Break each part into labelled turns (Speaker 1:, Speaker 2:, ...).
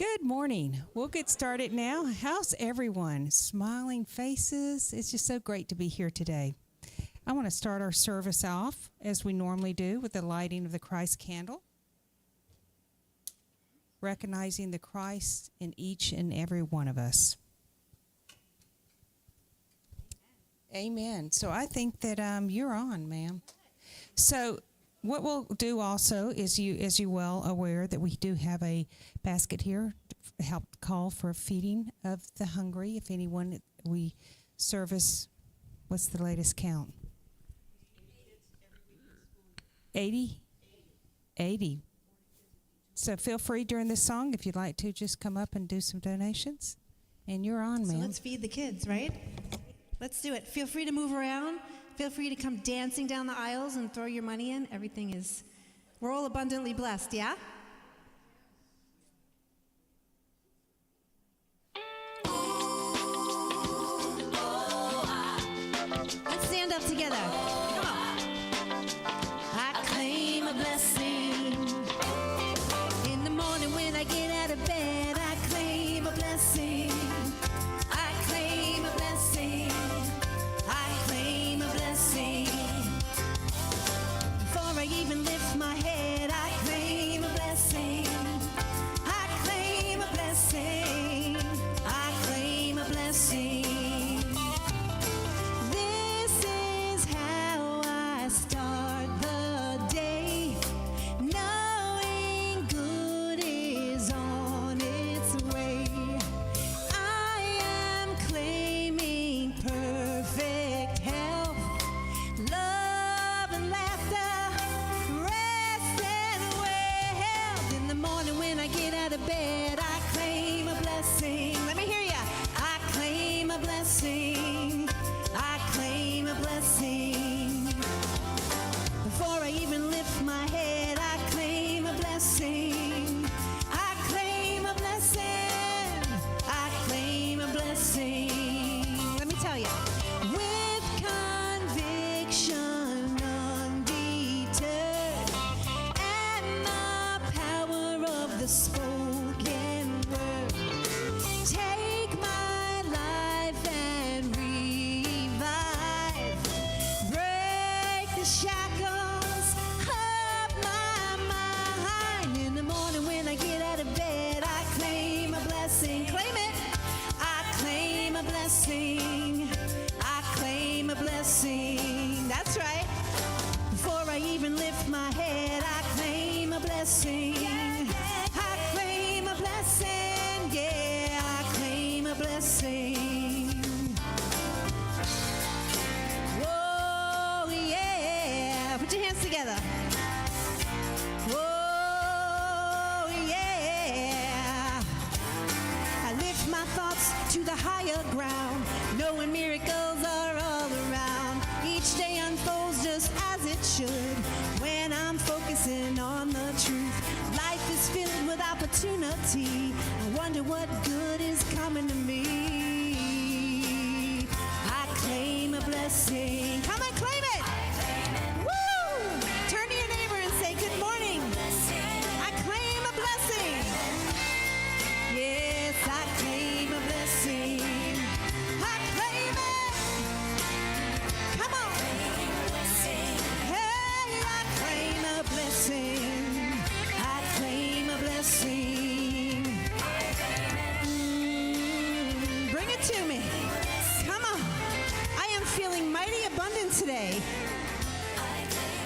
Speaker 1: Good morning. We'll get started now. How's everyone? Smiling faces. It's just so great to be here today. I want to start our service off as we normally do with the lighting of the Christ candle, recognizing the Christ in each and every one of us. Amen. So I think that you're on, ma'am. So what we'll do also is, as you well aware, that we do have a basket here to help call for feeding of the hungry. If anyone, we service, what's the latest count? 80? 80. So feel free during this song, if you'd like to, just come up and do some donations. And you're on,
Speaker 2: So
Speaker 1: ma'am.
Speaker 2: let's feed the kids, right? Let's do it. Feel free to move around. Feel free to come dancing down the aisles and throw your money in. We're all abundantly blessed, yeah? Let's stand up together. Come on. I claim a blessing. In the morning when I get out of bed, I claim a blessing. I claim a blessing. I claim a blessing. Before I even lift my head, I claim a blessing. I claim a blessing. I claim a blessing. This is how I start the day, knowing good is on its way. I am claiming perfect health, love and laughter, rest and wealth. In the morning when I get out of bed, I claim a blessing. Let me hear ya. I claim a blessing. I claim a blessing. Before I even lift my head, I claim a blessing. I claim a blessing. I claim a blessing. Let me tell you, with conviction undeterred, and the power of the spoken word, take my life and revive, break the shackles of my mind. In the morning when I get out of bed, I claim a blessing. Claim it. I claim a blessing. I claim a blessing. That's right. Before I even lift my head, I claim a blessing. I claim a blessing. Yeah, I claim a blessing. Whoa, yeah. Put your hands together. Whoa, yeah. I lift my thoughts to the higher ground, knowing miracles are all around. Each day unfolds just as it should when I'm focusing on the truth. Life is filled with opportunity. I wonder what good is coming to me. I claim a blessing. Come on, claim it. Woo! Turn to your neighbor and say, good morning. I claim a blessing. Yes, I claim a blessing. I claim it. Come on. Hey, I claim a blessing. I claim a blessing. Bring it to me. Come on. I am feeling mighty abundant today.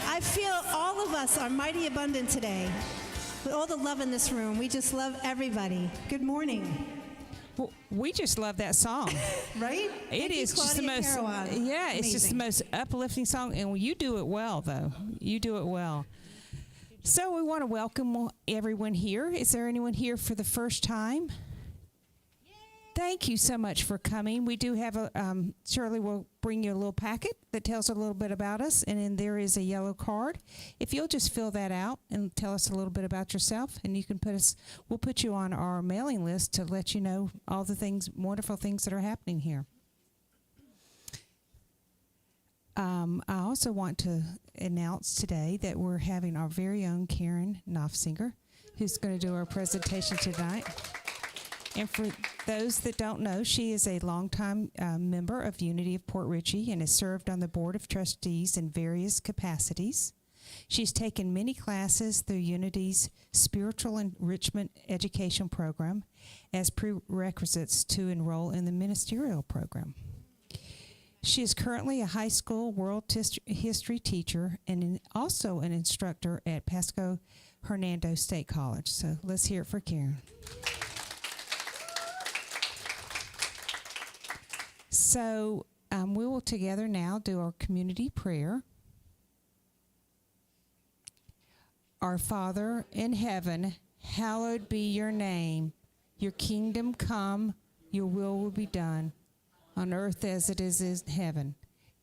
Speaker 2: I feel all of us are mighty abundant today. With all the love in this room, we just love everybody. Good morning.
Speaker 1: Well, we just love that song.
Speaker 2: Right?
Speaker 1: It is just the most, it's just the most uplifting song, and you do it well, though. You do it well. So we want to welcome everyone here. Is there anyone here for the first time? Thank you so much for coming. We do have Shirley will bring you a little packet that tells a little bit about us, and then there is a yellow card. If you'll just fill that out and tell us a little bit about yourself, and you can we'll put you on our mailing list to let you know all the wonderful things that are happening here. I also want to announce today that we're having our very own Karen Noffsinger, who's going to do our presentation tonight. And for those that don't know, she is a longtime member of Unity of Port Richey and has served on the Board of Trustees in various capacities. She's taken many classes through Unity's Spiritual Enrichment Education Program as prerequisites to enroll in the ministerial program. She is currently a high school world history teacher and also an instructor at Pasco Hernando State College. So let's hear it for Karen. So we will together now do our community prayer. Our Father in heaven, hallowed be your name. Your kingdom come, your will be done, on earth as it is in heaven.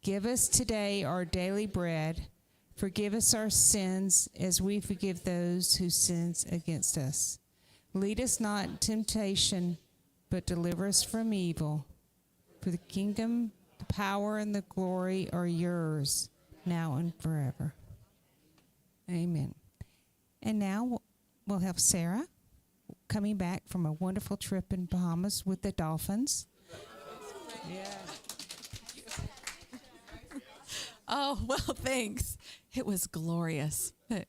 Speaker 1: Give us today our daily bread. Forgive us our sins as we forgive those who sin against us. Lead us not in temptation, but deliver us from evil. For the kingdom, the power, and the glory are yours, now and forever. Amen. And now we'll have Sarah coming back from a wonderful trip in Bahamas with the dolphins.
Speaker 3: Yeah. Oh, well, thanks. It was glorious. It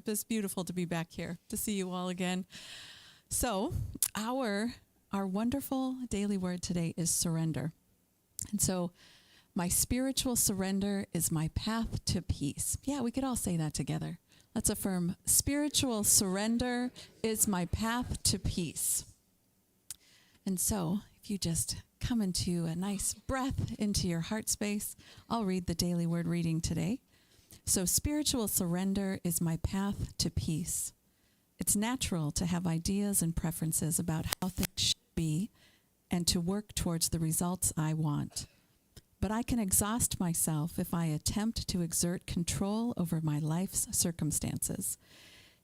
Speaker 3: was beautiful to be back here, to see you all again. So our wonderful daily word today is surrender. And so my spiritual surrender is my path to peace. Yeah, we could all say that together. Let's affirm, spiritual surrender is my path to peace. And so if you just come into a nice breath into your heart space, I'll read the daily word reading today. So spiritual surrender is my path to peace. It's natural to have ideas and preferences about how things should be and to work towards the results I want. But I can exhaust myself if I attempt to exert control over my life's circumstances.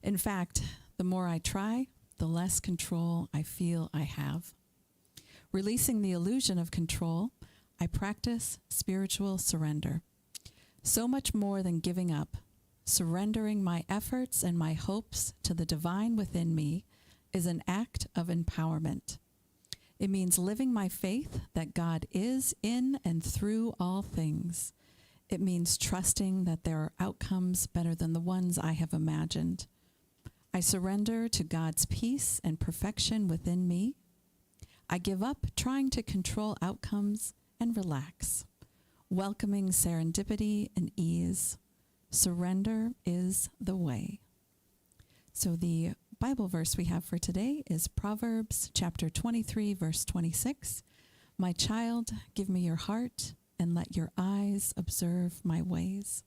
Speaker 3: In fact, the more I try, the less control I feel I have. Releasing the illusion of control, I practice spiritual surrender. So much more than giving up, surrendering my efforts and my hopes to the divine within me is an act of empowerment. It means living my faith that God is in and through all things. It means trusting that there are outcomes better than the ones I have imagined. I surrender to God's peace and perfection within me. I give up trying to control outcomes and relax, welcoming serendipity and ease. Surrender is the way. So the Bible verse we have for today is Proverbs chapter 23, verse 26. My child, give me your heart and let your eyes observe my ways.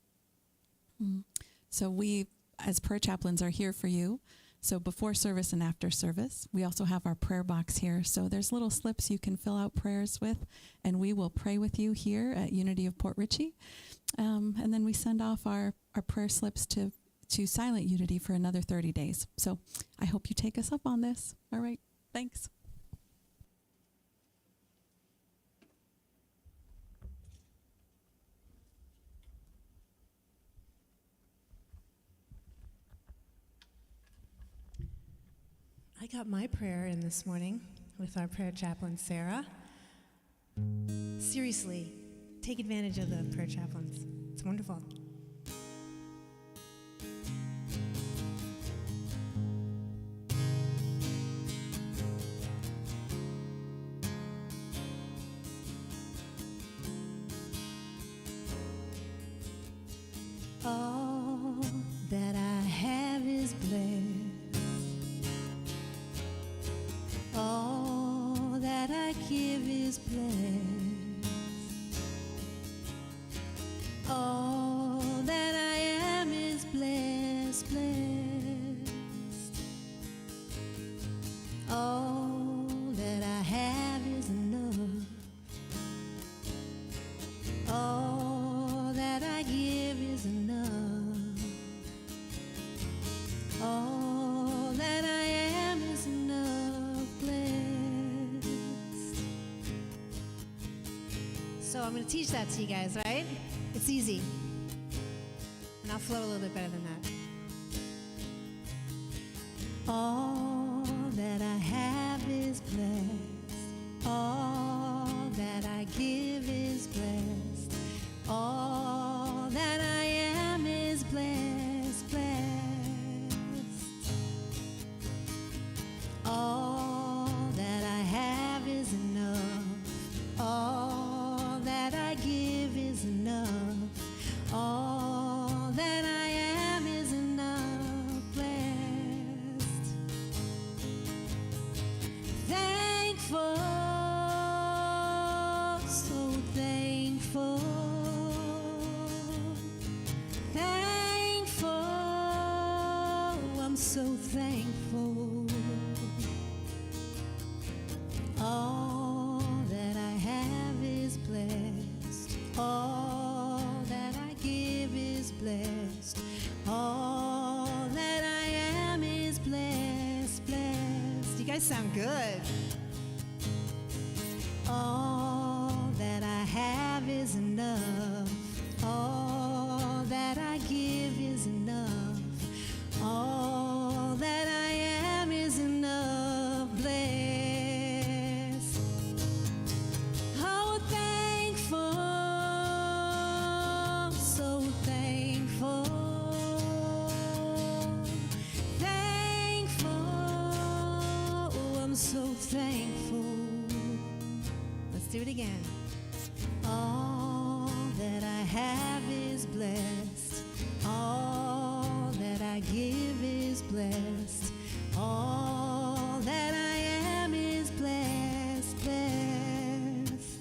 Speaker 3: So we, as prayer chaplains, are here for you. So before service and after service, we also have our prayer box here. So there's little slips you can fill out prayers with, and we will pray with you here at Unity of Port Richey. And then we send off our prayer slips to Silent Unity for another 30 days. So I hope you take us up on this. All right. Thanks.
Speaker 2: I got my prayer in this morning with our prayer chaplain, Sarah. Seriously, take advantage of the prayer chaplains. It's wonderful. All that I have is blessed. All that I give is blessed. All that I am is blessed, blessed. All that I have is enough. All that I give is enough. All that I am is enough, blessed. So I'm going to teach that to you guys, right? It's easy. And I'll flow a little bit better than that. All that I have is blessed. so thankful. All that I have is blessed. All that I give is blessed. All that I am is blessed, blessed. You guys sound good. All that I have is enough. All that I give is enough. All that I am is enough, blessed. Oh, thankful, so thankful. Thankful, oh, I'm so thankful. Let's do it again. All that I have is blessed. All that I give is blessed. All that I am is blessed, blessed.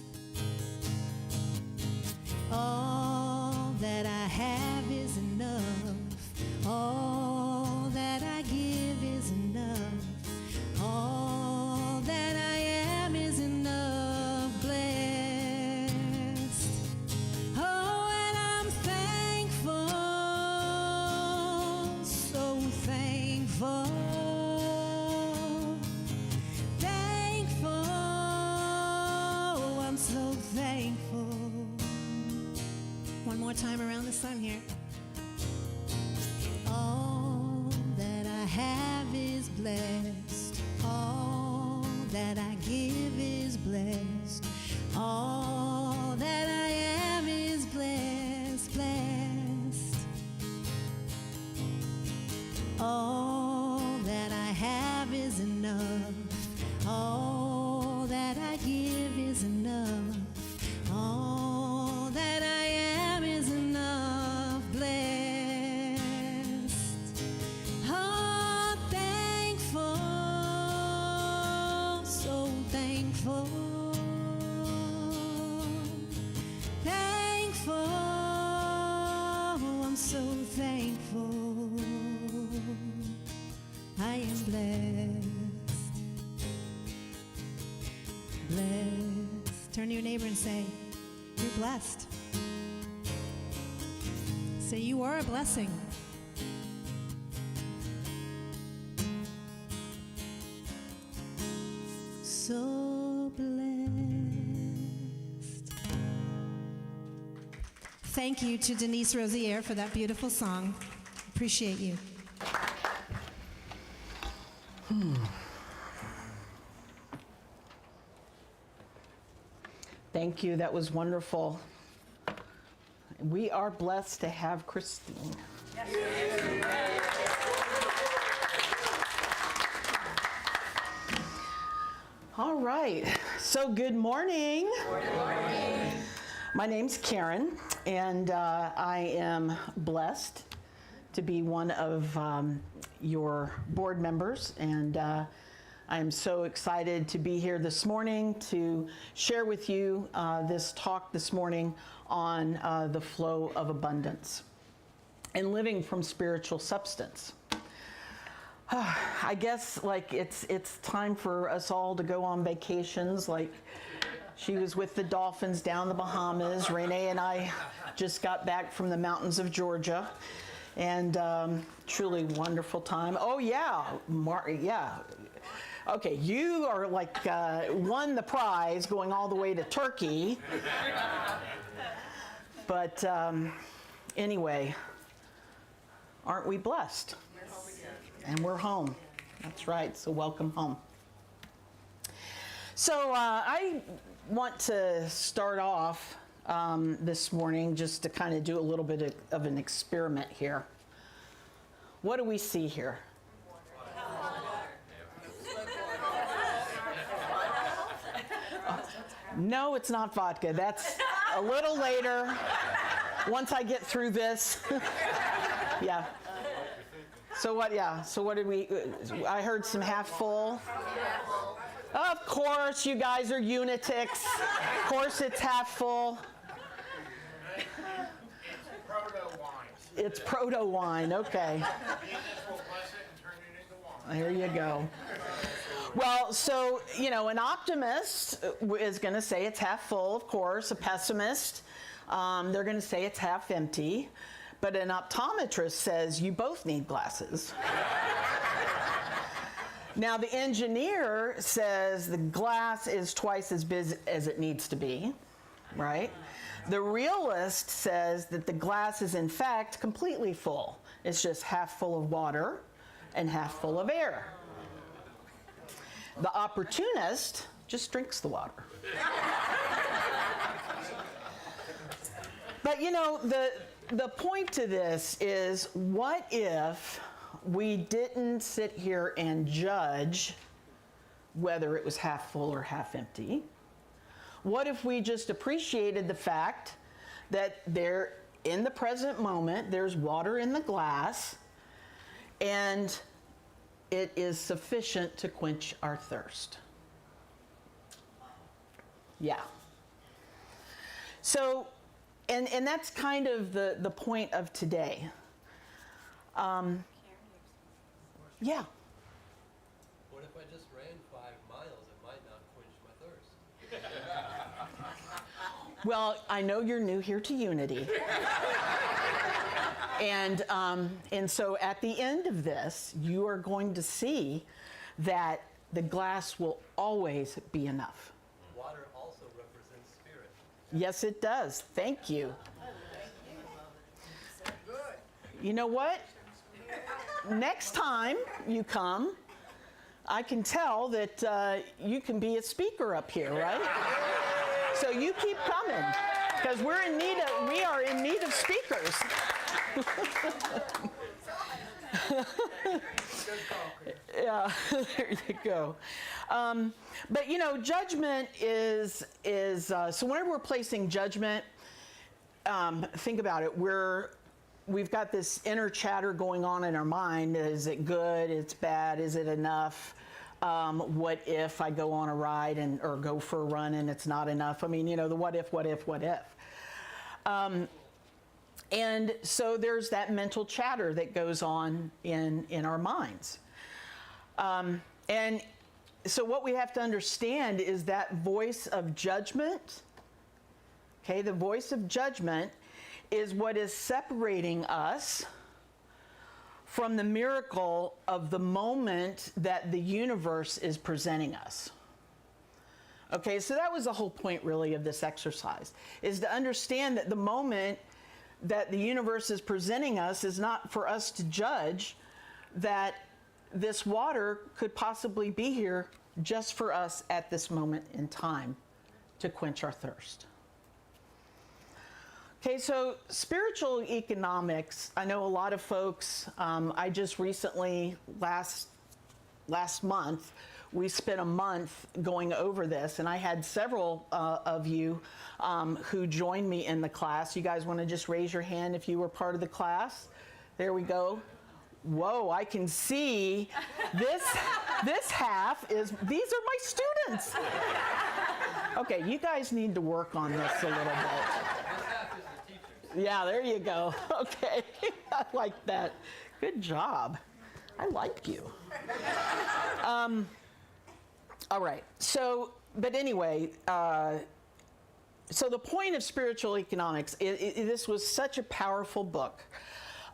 Speaker 2: All that I have is enough. All that I give is enough. All that I am is enough, blessed. Oh, and I'm thankful, so thankful. Thankful, I'm so thankful. One more time around the sun here. All that I have is blessed. All that I give is blessed. All that I am is blessed, blessed. All that I have is enough. All that I give is enough. All that I am is enough, blessed. Oh, thankful, so thankful. Thankful, I'm so thankful. I am blessed. Blessed. Turn to your neighbor and say, you're blessed. Say, you are a blessing. So blessed. Thank you to Denise Rosier for that beautiful song. Appreciate you.
Speaker 4: Thank you. That was wonderful. We are blessed to have Christine. All right. So good morning. Good morning. My name's Karen, and I am blessed to be one of your board members, and I am so excited to be here this morning to share with you this talk this morning on the flow of abundance and living from spiritual substance. I guess like it's time for us all to go on vacations. Like she was with the dolphins down the Bahamas. Renee and I just got back from the mountains of Georgia, and truly wonderful time. Oh yeah, yeah. Okay, you are like won the prize going all the way to Turkey. But anyway, aren't we blessed? And we're home. That's right, so welcome home. So I want to start off this morning just to kind of do a little bit of an experiment here. What do we see here? No, it's not vodka. That's a little later, once I get through this. Yeah. So what, yeah, so what did we, I heard some half full. Of course, you guys are lunatics. Of course it's half full.
Speaker 5: Proto wine.
Speaker 4: It's proto wine, okay.
Speaker 5: Jesus will bless it and turn it
Speaker 4: There you go. Well, so, an optimist is going to say it's half full, of course. A pessimist, they're going to say it's half empty. But an optometrist says you both need glasses. Now, the engineer says the glass is twice as big as it needs to be, right? The realist says that the glass is, in fact, completely full. It's just half full of water and half full of air. The opportunist just drinks the water. But the point to this is, what if we didn't sit here and judge whether it was half full or half empty? What if we just appreciated the fact that there, in the present moment, there's water in the glass, and it is sufficient to quench our thirst? Yeah. So, and that's kind of the point of today. Yeah.
Speaker 5: What if I just ran 5 miles? It might not quench my thirst.
Speaker 4: Well, I know you're new here to Unity. And so at the end of this, you are going to see that the glass will always be enough.
Speaker 5: Water also represents spirit.
Speaker 4: Yes, it does. Thank you. You know what? Next time you come, I can tell that you can be a speaker up here, right? So you keep coming, because we are in need of speakers. Yeah, there you go. But judgment is so whenever we're placing judgment, think about it. We've got this inner chatter going on in our mind. Is it good? It's bad? Is it enough? What if I go on a ride or go for a run and it's not enough? I mean, the what if. And so there's that mental chatter that goes on in our minds. And so what we have to understand is that voice of judgment, okay, the voice of judgment is what is separating us from the miracle of the moment that the universe is presenting us. Okay, so that was the whole point really of this exercise, is to understand that the moment that the universe is presenting us is not for us to judge that this water could possibly be here just for us at this moment in time to quench our thirst. Okay, so spiritual economics, I know a lot of folks, I just recently, last month, we spent a month going over this, and I had several of you who joined me in the class. You guys want to just raise your hand if you were part of the class? There we go. Whoa, I can see this half is, these are my students. Okay, you guys need to work on this a little bit. Yeah, there you go. Okay, I like that. Good job. I like you. All right, so, but anyway, so the point of spiritual economics, this was such a powerful book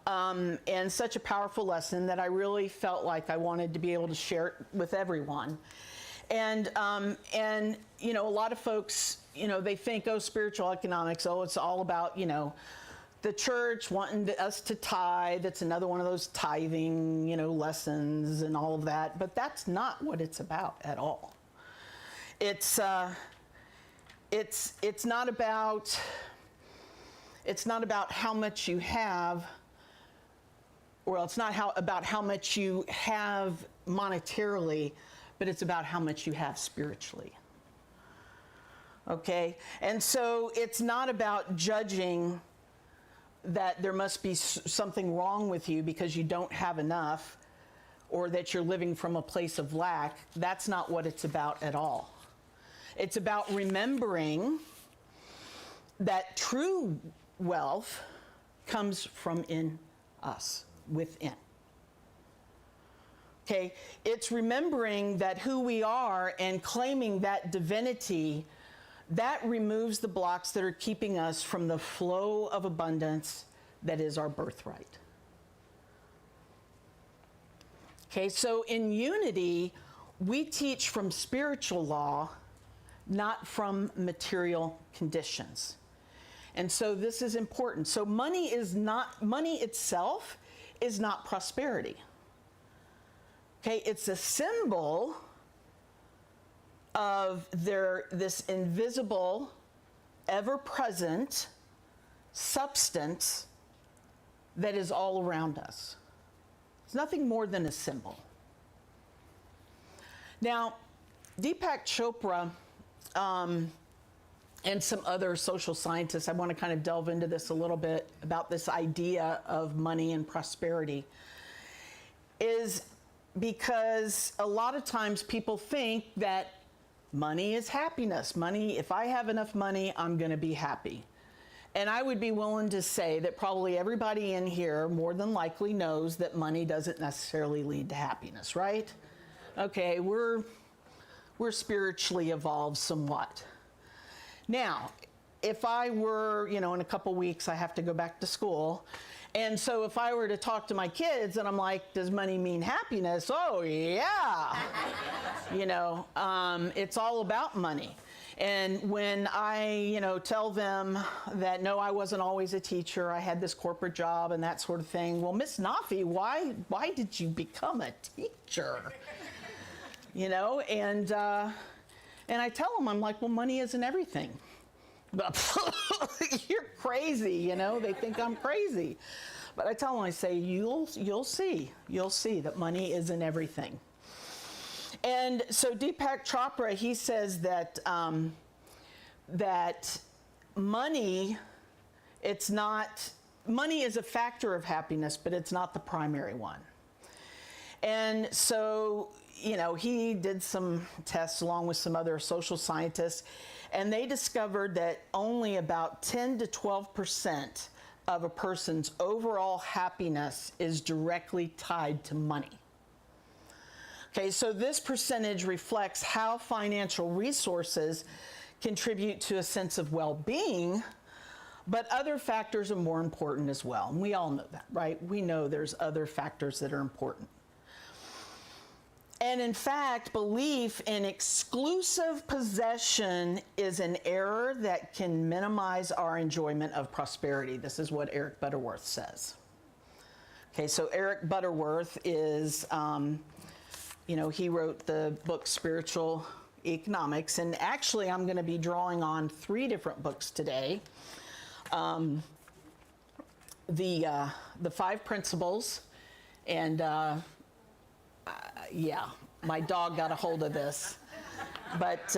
Speaker 4: and such a powerful lesson that I really felt like I wanted to be able to share it with everyone. And a lot of folks, they think, oh, spiritual economics, oh, it's all about, the church wanting us to tithe. It's another one of those tithing, lessons and all of that. But that's not what it's about at all. It's not about how much you have, or it's not about how much you have monetarily, but it's about how much you have spiritually. Okay? And so it's not about judging that there must be something wrong with you because you don't have enough, or that you're living from a place of lack. That's not what it's about at all. It's about remembering that true wealth comes from in us, within. Okay, it's remembering that who we are and claiming that divinity, that removes the blocks that are keeping us from the flow of abundance that is our birthright. Okay, so in unity, we teach from spiritual law, not from material conditions. And so this is important. So money itself is not prosperity. Okay, it's a symbol of this invisible, ever-present substance that is all around us. It's nothing more than a symbol. Now, Deepak Chopra and some other social scientists, I want to kind of delve into this a little bit about this idea of money and prosperity, is because a lot of times people think that money is happiness. Money, if I have enough money, I'm going to be happy. And I would be willing to say that probably everybody in here more than likely knows that money doesn't necessarily lead to happiness, right? Okay, we're spiritually evolved somewhat. Now, if I were, in a couple weeks I have to go back to school, and so if I were to talk to my kids and I'm like, does money mean happiness? Oh yeah. It's all about money. And when I, tell them that, no, I wasn't always a teacher, I had this corporate job and that sort of thing. Well, Miss Noffi, why did you become a teacher? And I tell them, I'm like, well, money isn't everything. You're crazy, they think I'm crazy. But I tell them, I say, you'll see that money isn't everything. And so Deepak Chopra, he says that that money is a factor of happiness, but it's not the primary one. And so, he did some tests along with some other social scientists, and they discovered that only about 10 to 12% of a person's overall happiness is directly tied to money. Okay, so this percentage reflects how financial resources contribute to a sense of well-being, but other factors are more important as well. And we all know that, right? We know there's other factors that are important. And in fact, belief in exclusive possession is an error that can minimize our enjoyment of prosperity. This is what Eric Butterworth says. Okay, so Eric Butterworth is, he wrote the book Spiritual Economics, and actually I'm going to be drawing on 3 different books today. The 5 Principles, and my dog got a hold of this. But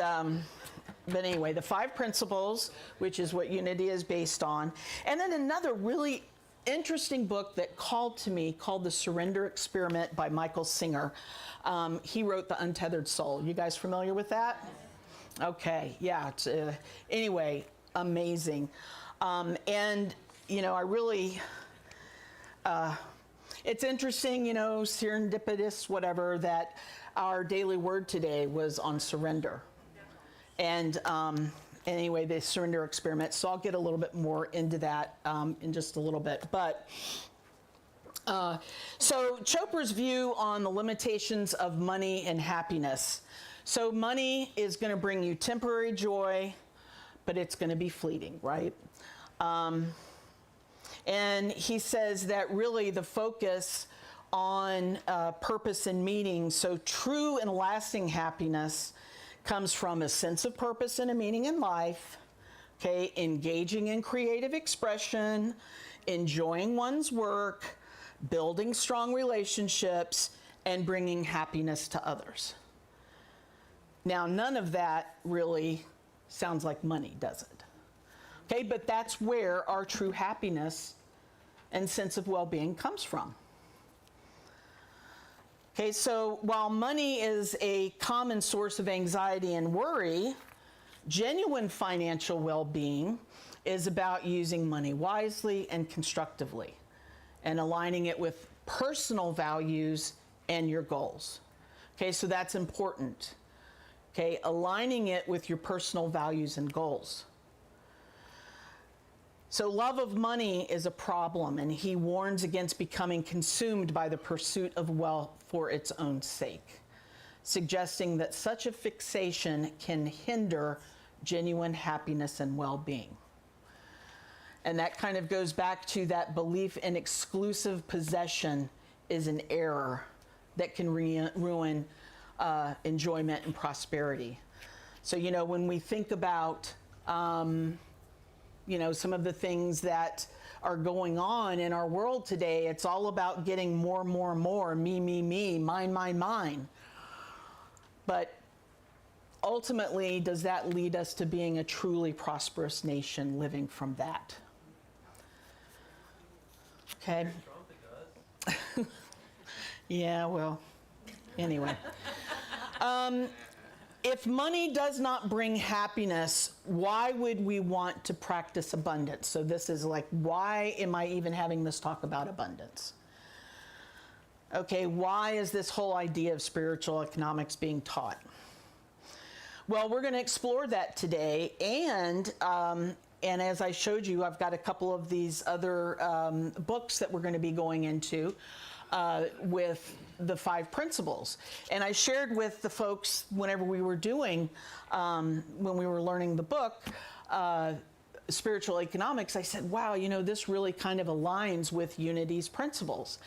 Speaker 4: anyway, the 5 Principles, which is what Unity is based on. And then another really interesting book that called to me called The Surrender Experiment by Michael Singer. He wrote The Untethered Soul. You guys familiar with that? Okay, yeah. It's, anyway, amazing. I really... it's interesting, serendipitous, whatever, that our daily word today was on surrender. And anyway, the surrender experiment. So I'll get a little bit more into that in just a little bit. But so Chopra's view on the limitations of money and happiness. So money is going to bring you temporary joy, but it's going to be fleeting, right? And he says that really the focus on purpose and meaning, so true and lasting happiness comes from a sense of purpose and a meaning in life, okay, engaging in creative expression, enjoying one's work, building strong relationships, and bringing happiness to others. Now, none of that really sounds like money, does it? Okay, but that's where our true happiness and sense of well-being comes from. Okay, so while money is a common source of anxiety and worry, genuine financial well-being is about using money wisely and constructively and aligning it with personal values and your goals. Okay, so that's important. Okay, aligning it with your personal values and goals. So love of money is a problem, and he warns against becoming consumed by the pursuit of wealth for its own sake, suggesting that such a fixation can hinder genuine happiness and well-being. And that kind of goes back to that belief in exclusive possession is an error that can ruin enjoyment and prosperity. So, you know, when we think about, you know, some of the things that are going on in our world today, it's all about getting more, me, mine. But ultimately, does that lead us to being a truly prosperous nation living from that? Okay. Yeah, well, anyway. If money does not bring happiness, why would we want to practice abundance? So this is like, why am I even having this talk about abundance? Okay, why is this whole idea of spiritual economics being taught? Well, we're going to explore that today, and as I showed you, I've got a couple of these other books that we're going to be going into with the 5 principles. And I shared with the folks whenever we were doing, when we were learning the book, Spiritual Economics, I said, wow, you know, this really kind of aligns with Unity's principles.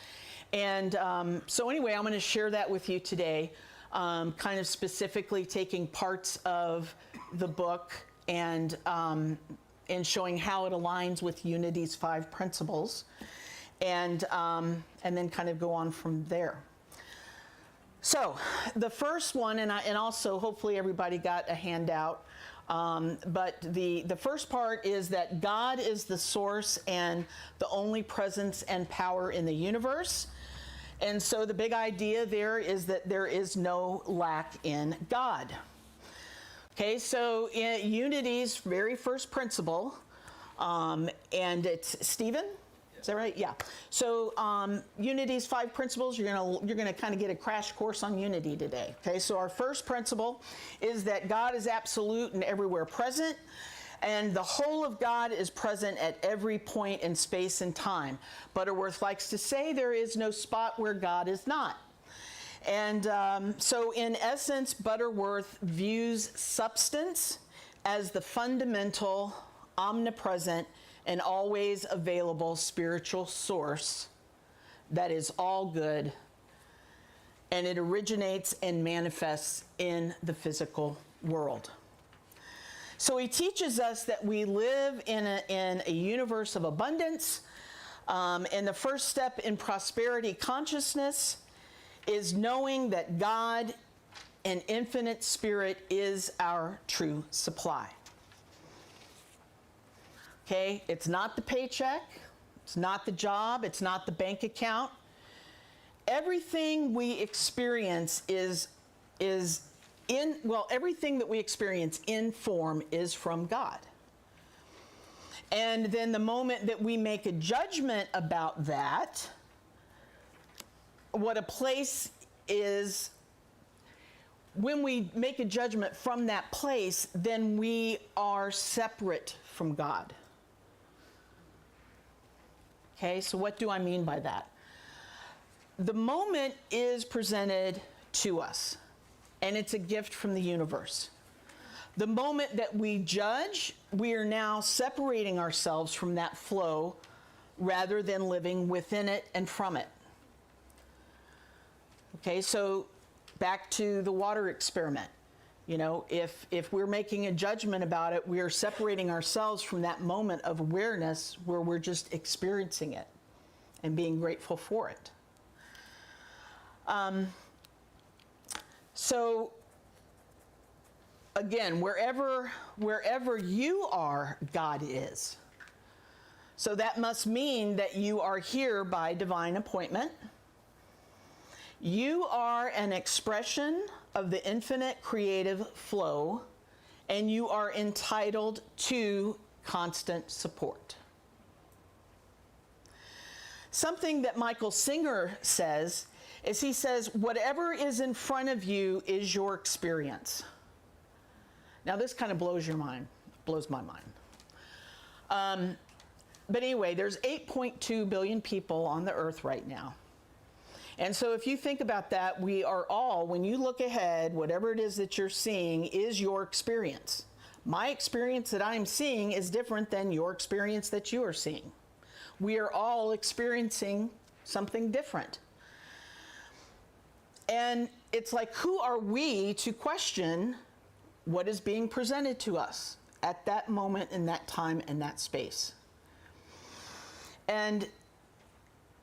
Speaker 4: And so anyway, I'm going to share that with you today, kind of specifically taking parts of the book and showing how it aligns with Unity's 5 principles, and then kind of go on from there. So the first one, and also hopefully everybody got a handout, but the first part is that God is the source and the only presence and power in the universe. And so the big idea there is that there is no lack in God. Okay, so in Unity's very first principle, and it's Stephen? Is that right? Yeah. So Unity's 5 principles, you're gonna kind of get a crash course on Unity today. Okay, so our first principle is that God is absolute and everywhere present, and the whole of God is present at every point in space and time. Butterworth likes to say there is no spot where God is not. And so in essence, Butterworth views substance as the fundamental, omnipresent, and always available spiritual source that is all good, and it originates and manifests in the physical world. So he teaches us that we live in a universe of abundance, and the first step in prosperity consciousness is knowing that God, an infinite spirit, is our true supply. Okay, it's not the paycheck, it's not the job, it's not the bank account. Everything we experience everything that we experience in form is from God. And then the moment that we make a judgment about that, what a place is, when we make a judgment from that place, then we are separate from God. Okay, so what do I mean by that? The moment is presented to us, and it's a gift from the universe. The moment that we judge, we are now separating ourselves from that flow rather than living within it and from it. Okay, so back to the water experiment. You know, if we're making a judgment about it, we are separating ourselves from that moment of awareness where we're just experiencing it and being grateful for it. So again, wherever you are, God is. So that must mean that you are here by divine appointment. You are an expression of the infinite creative flow, and you are entitled to constant support. Something that Michael Singer says is he says, whatever is in front of you is your experience. Now this kind of blows my mind. But anyway, there's 8.2 billion people on the earth right now. And so if you think about that, we are all, when you look ahead, whatever it is that you're seeing is your experience. My experience that I'm seeing is different than your experience that you are seeing. We are all experiencing something different. And it's like, who are we to question what is being presented to us at that moment, in that time, in that space? And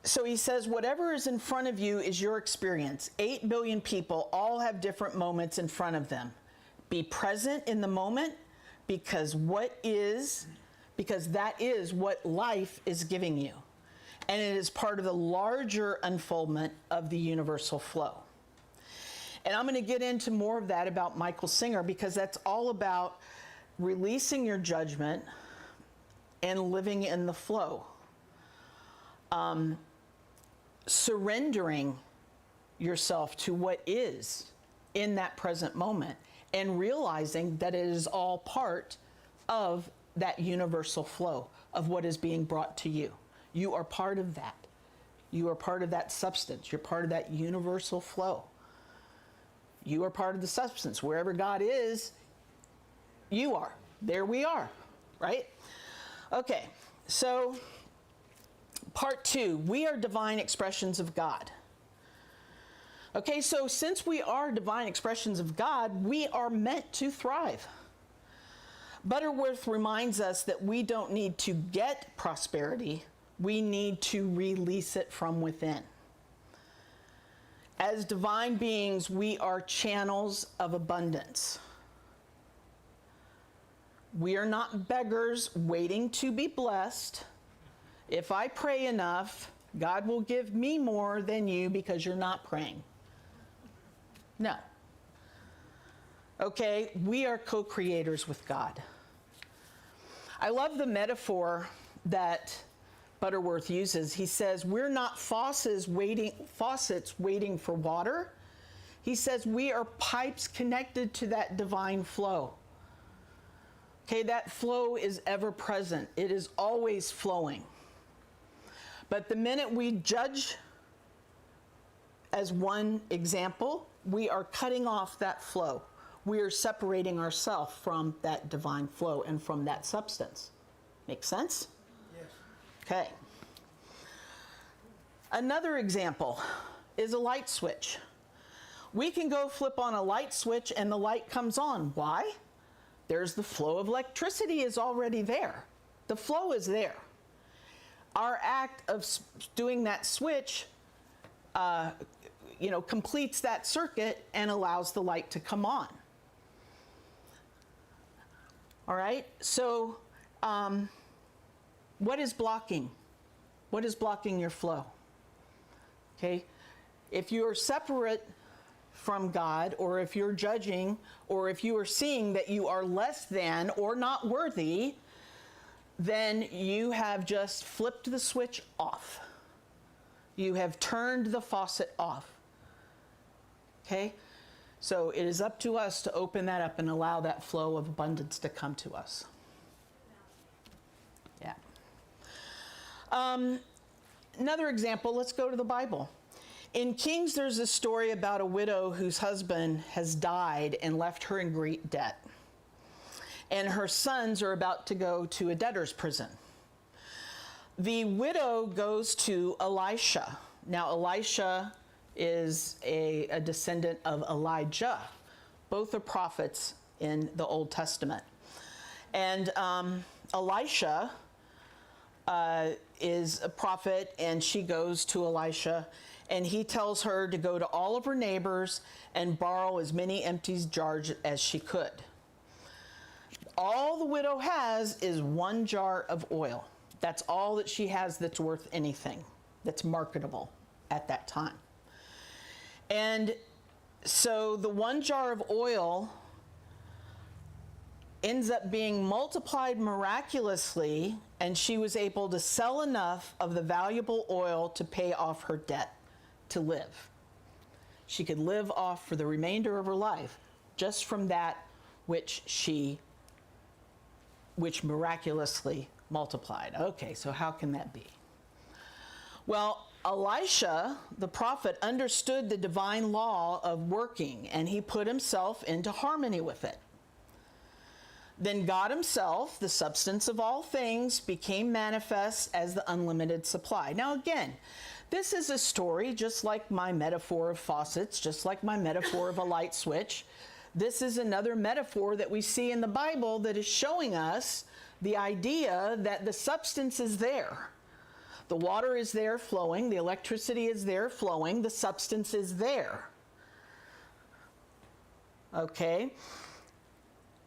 Speaker 4: so he says, whatever is in front of you is your experience. 8 billion people all have different moments in front of them. Be present in the moment, because that is what life is giving you. And it is part of the larger unfoldment of the universal flow. And I'm going to get into more of that about Michael Singer, because that's all about releasing your judgment and living in the flow. Surrendering yourself to what is in that present moment, and realizing that it is all part of that universal flow of what is being brought to you. You are part of that. You are part of that substance. You're part of that universal flow. You are part of the substance. Wherever God is, you are. There we are, right? Okay, so part 2, we are divine expressions of God. Okay, so since we are divine expressions of God, we are meant to thrive. Butterworth reminds us that we don't need to get prosperity, we need to release it from within. As divine beings, we are channels of abundance. We are not beggars waiting to be blessed. If I pray enough, God will give me more than you because you're not praying. No. Okay, we are co-creators with God. I love the metaphor that Butterworth uses. He says, we're not faucets waiting for water. He says we are pipes connected to that divine flow. Okay, that flow is ever present. It is always flowing. But the minute we judge, as one example, we are cutting off that flow. We are separating ourselves from that divine flow and from that substance. Make sense? Yes. Okay. Another example is a light switch. We can go flip on a light switch and the light comes on. Why? There's the flow of electricity is already there. The flow is there. Our act of doing that switch, completes that circuit and allows the light to come on. All right, so what is blocking? What is blocking your flow? Okay, if you are separate from God, or if you're judging, or if you are seeing that you are less than or not worthy, then you have just flipped the switch off. You have turned the faucet off. Okay? So it is up to us to open that up and allow that flow of abundance to come to us. Yeah. Another example, let's go to the Bible. In Kings, there's a story about a widow whose husband has died and left her in great debt. And her sons are about to go to a debtor's prison. The widow goes to Elisha. Now, Elisha is a descendant of Elijah. Both are prophets in the Old Testament. And Elisha is a prophet, and she goes to Elisha, and he tells her to go to all of her neighbors and borrow as many empty jars as she could. All the widow has is 1 jar of oil. That's all that she has that's worth anything, that's marketable at that time. And so the 1 jar of oil ends up being multiplied miraculously, and she was able to sell enough of the valuable oil to pay off her debt to live. She could live off for the remainder of her life just from that which miraculously multiplied. Okay, so how can that be? Well, Elisha, the prophet, understood the divine law of working, and he put himself into harmony with it. Then God himself, the substance of all things, became manifest as the unlimited supply. Now again, this is a story just like my metaphor of faucets, just like my metaphor of a light switch. This is another metaphor that we see in the Bible that is showing us the idea that the substance is there. The water is there flowing, the electricity is there flowing, the substance is there. Okay?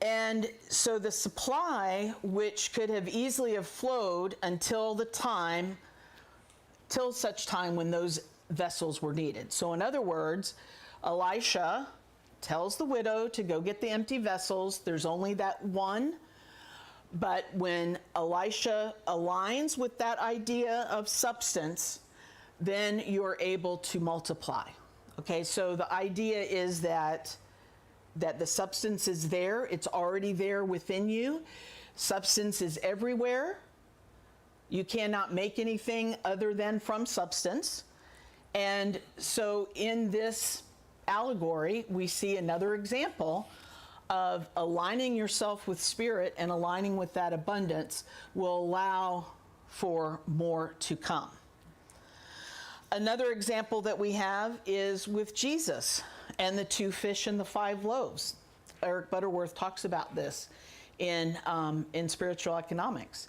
Speaker 4: And so the supply, which could have easily have flowed until such time when those vessels were needed. So in other words, Elisha tells the widow to go get the empty vessels. There's only that one. But when Elisha aligns with that idea of substance, then you're able to multiply. Okay, so the idea is that the substance is there. It's already there within you. Substance is everywhere. You cannot make anything other than from substance. And so in this allegory, we see another example of aligning yourself with spirit and aligning with that abundance will allow for more to come. Another example that we have is with Jesus and the 2 fish and the 5 loaves. Eric Butterworth talks about this in Spiritual Economics.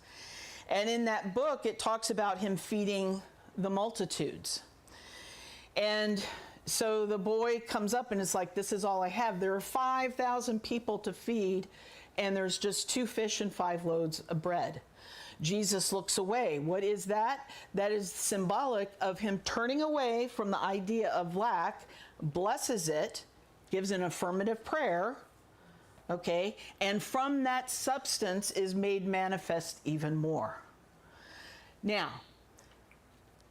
Speaker 4: And in that book, it talks about him feeding the multitudes. And so the boy comes up and is like, this is all I have. There are 5,000 people to feed, and there's just 2 fish and 5 loaves of bread. Jesus looks away. What is that? That is symbolic of him turning away from the idea of lack, blesses it, gives an affirmative prayer, okay? And from that substance is made manifest even more. Now,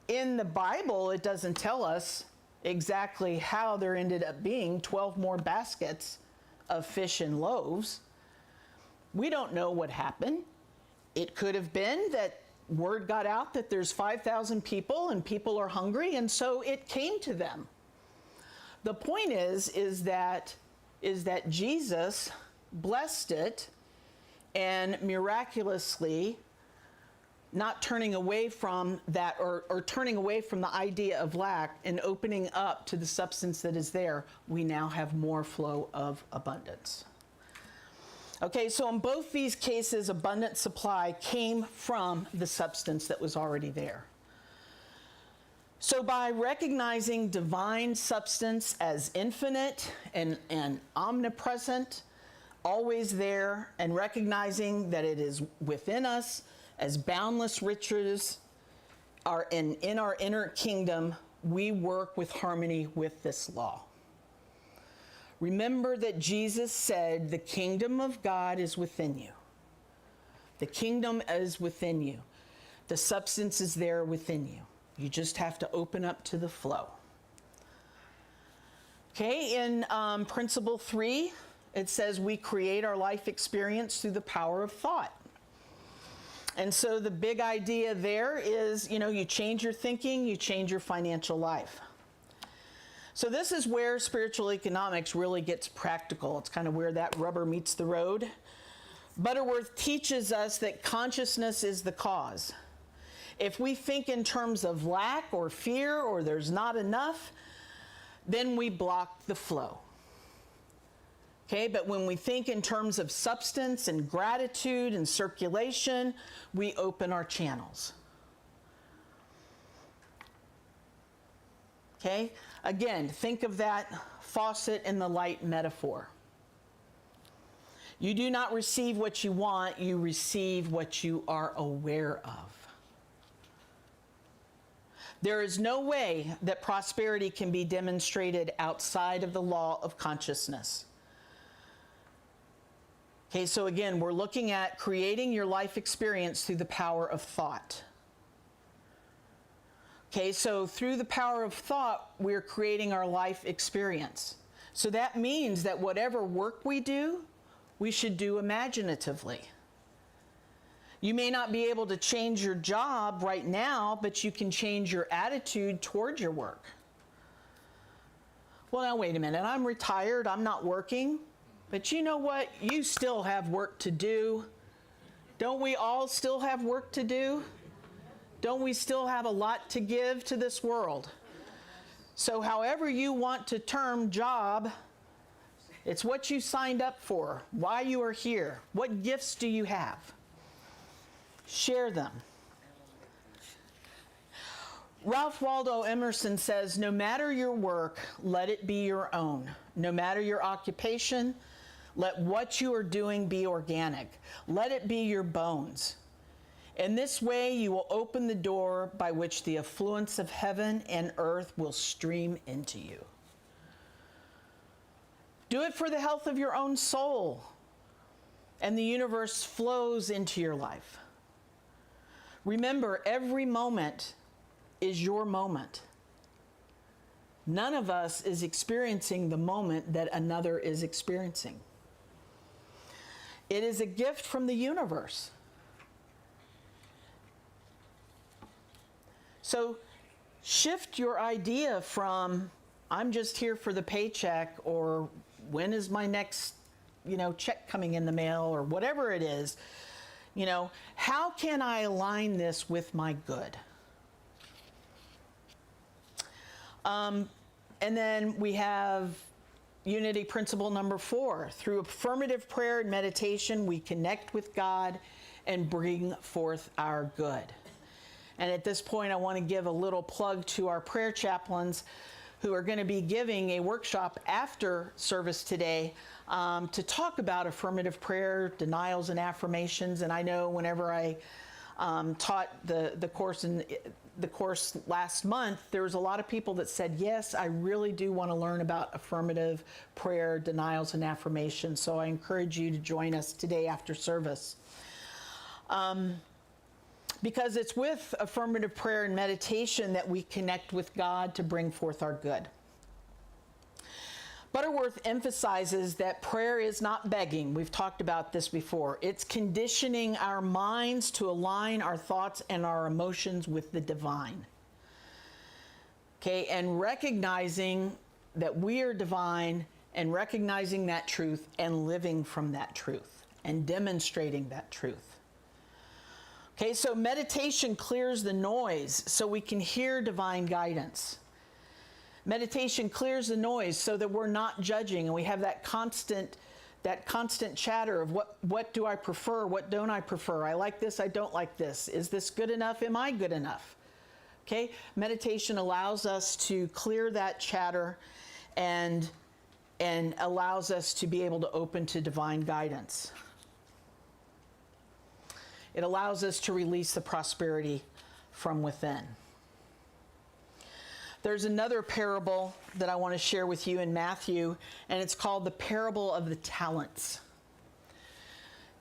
Speaker 4: in the Bible, it doesn't tell us exactly how there ended up being 12 more baskets of fish and loaves. We don't know what happened. It could have been that word got out that there's 5,000 people and people are hungry, and so it came to them. The point is that Jesus blessed it, and miraculously, not turning away from that or turning away from the idea of lack and opening up to the substance that is there, we now have more flow of abundance. Okay, so in both these cases, abundant supply came from the substance that was already there. So by recognizing divine substance as infinite and omnipresent, always there, and recognizing that it is within us as boundless riches are in our inner kingdom, we work with harmony with this law. Remember that Jesus said, the kingdom of God is within you. The kingdom is within you. The substance is there within you. You just have to open up to the flow. Okay, in principle 3, it says we create our life experience through the power of thought. And so the big idea there is, you change your thinking, you change your financial life. So this is where spiritual economics really gets practical. It's kind of where that rubber meets the road. Butterworth teaches us that consciousness is the cause. If we think in terms of lack or fear or there's not enough, then we block the flow. Okay, but when we think in terms of substance and gratitude and circulation, we open our channels. Okay, again, think of that faucet and the light metaphor. You do not receive what you want, you receive what you are aware of. There is no way that prosperity can be demonstrated outside of the law of consciousness. Okay, so again, we're looking at creating your life experience through the power of thought. Okay, so through the power of thought, we're creating our life experience. So that means that whatever work we do, we should do imaginatively. You may not be able to change your job right now, but you can change your attitude towards your work. Well, now wait a minute, I'm retired, I'm not working, but you know what? You still have work to do. Don't we all still have work to do? Don't we still have a lot to give to this world? So however you want to term job, it's what you signed up for, why you are here, what gifts do you have? Share them. Ralph Waldo Emerson says, no matter your work, let it be your own. No matter your occupation, let what you are doing be organic. Let it be your bones. In this way, you will open the door by which the affluence of heaven and earth will stream into you. Do it for the health of your own soul, and the universe flows into your life. Remember, every moment is your moment. None of us is experiencing the moment that another is experiencing. It is a gift from the universe. So shift your idea from, I'm just here for the paycheck, or when is my next, check coming in the mail, or whatever it is. How can I align this with my good? And then we have unity principle number 4. Through affirmative prayer and meditation, we connect with God and bring forth our good. And at this point, I want to give a little plug to our prayer chaplains who are going to be giving a workshop after service today to talk about affirmative prayer, denials, and affirmations. And I know whenever I taught the course last month, there was a lot of people that said, yes, I really do want to learn about affirmative prayer, denials, and affirmations. So I encourage you to join us today after service. Because it's with affirmative prayer and meditation that we connect with God to bring forth our good. Butterworth emphasizes that prayer is not begging. We've talked about this before. It's conditioning our minds to align our thoughts and our emotions with the divine. Okay, and recognizing that we are divine, and recognizing that truth and living from that truth and demonstrating that truth. Okay, so meditation clears the noise so we can hear divine guidance. Meditation clears the noise so that we're not judging, and we have that constant chatter of what do I prefer, what don't I prefer? I like this, I don't like this. Is this good enough? Am I good enough? Okay, meditation allows us to clear that chatter and allows us to be able to open to divine guidance. It allows us to release the prosperity from within. There's another parable that I want to share with you in Matthew, and it's called the parable of the talents.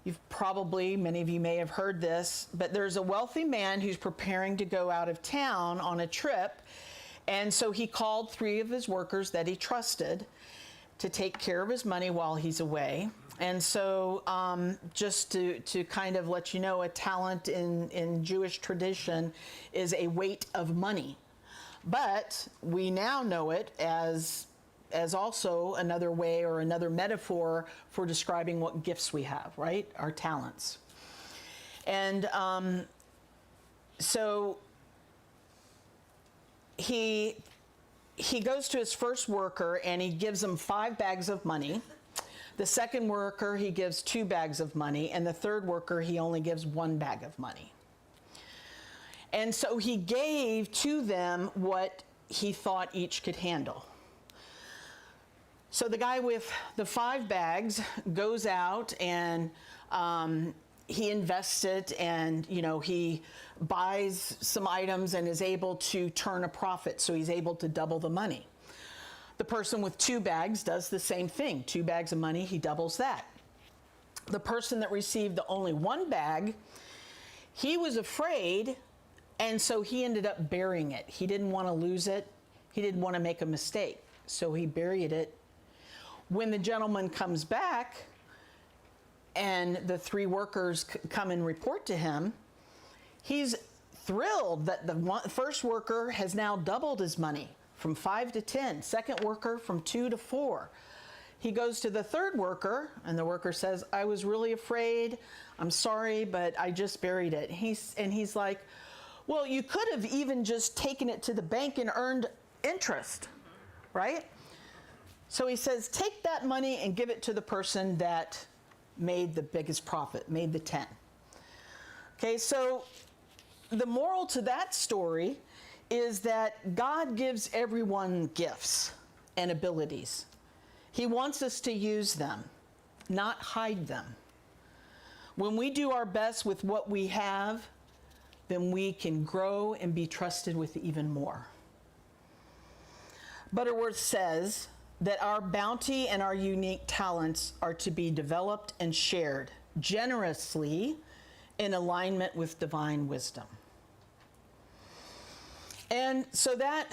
Speaker 4: Many of you may have heard this, but there's a wealthy man who's preparing to go out of town on a trip, and so he called 3 of his workers that he trusted to take care of his money while he's away. And so just to kind of let you know, a talent in Jewish tradition is a weight of money. But we now know it as also another way or another metaphor for describing what gifts we have, right? Our talents. And so he goes to his first worker and he gives him 5 bags of money. The second worker, he gives 2 bags of money, and the third worker, he only gives 1 bag of money. And so he gave to them what he thought each could handle. So the guy with the 5 bags goes out and he invests it, and he buys some items and is able to turn a profit, so he's able to double the money. The person with 2 bags does the same thing. 2 bags of money, he doubles that. The person that received the only 1 bag, he was afraid And so he ended up burying it. He didn't want to lose it. He didn't want to make a mistake. So he buried it. When the gentleman comes back and the 3 workers come and report to him, he's thrilled that the first worker has now doubled his money from 5 to 10, second worker from 2 to 4. He goes to the third worker, and the worker says, I was really afraid. I'm sorry, but I just buried it. He's like, well, you could have even just taken it to the bank and earned interest, right? So he says, take that money and give it to the person that made the biggest profit, made the 10. Okay, so the moral to that story is that God gives everyone gifts and abilities. He wants us to use them, not hide them. When we do our best with what we have, then we can grow and be trusted with even more. Butterworth says that our bounty and our unique talents are to be developed and shared generously in alignment with divine wisdom. And so that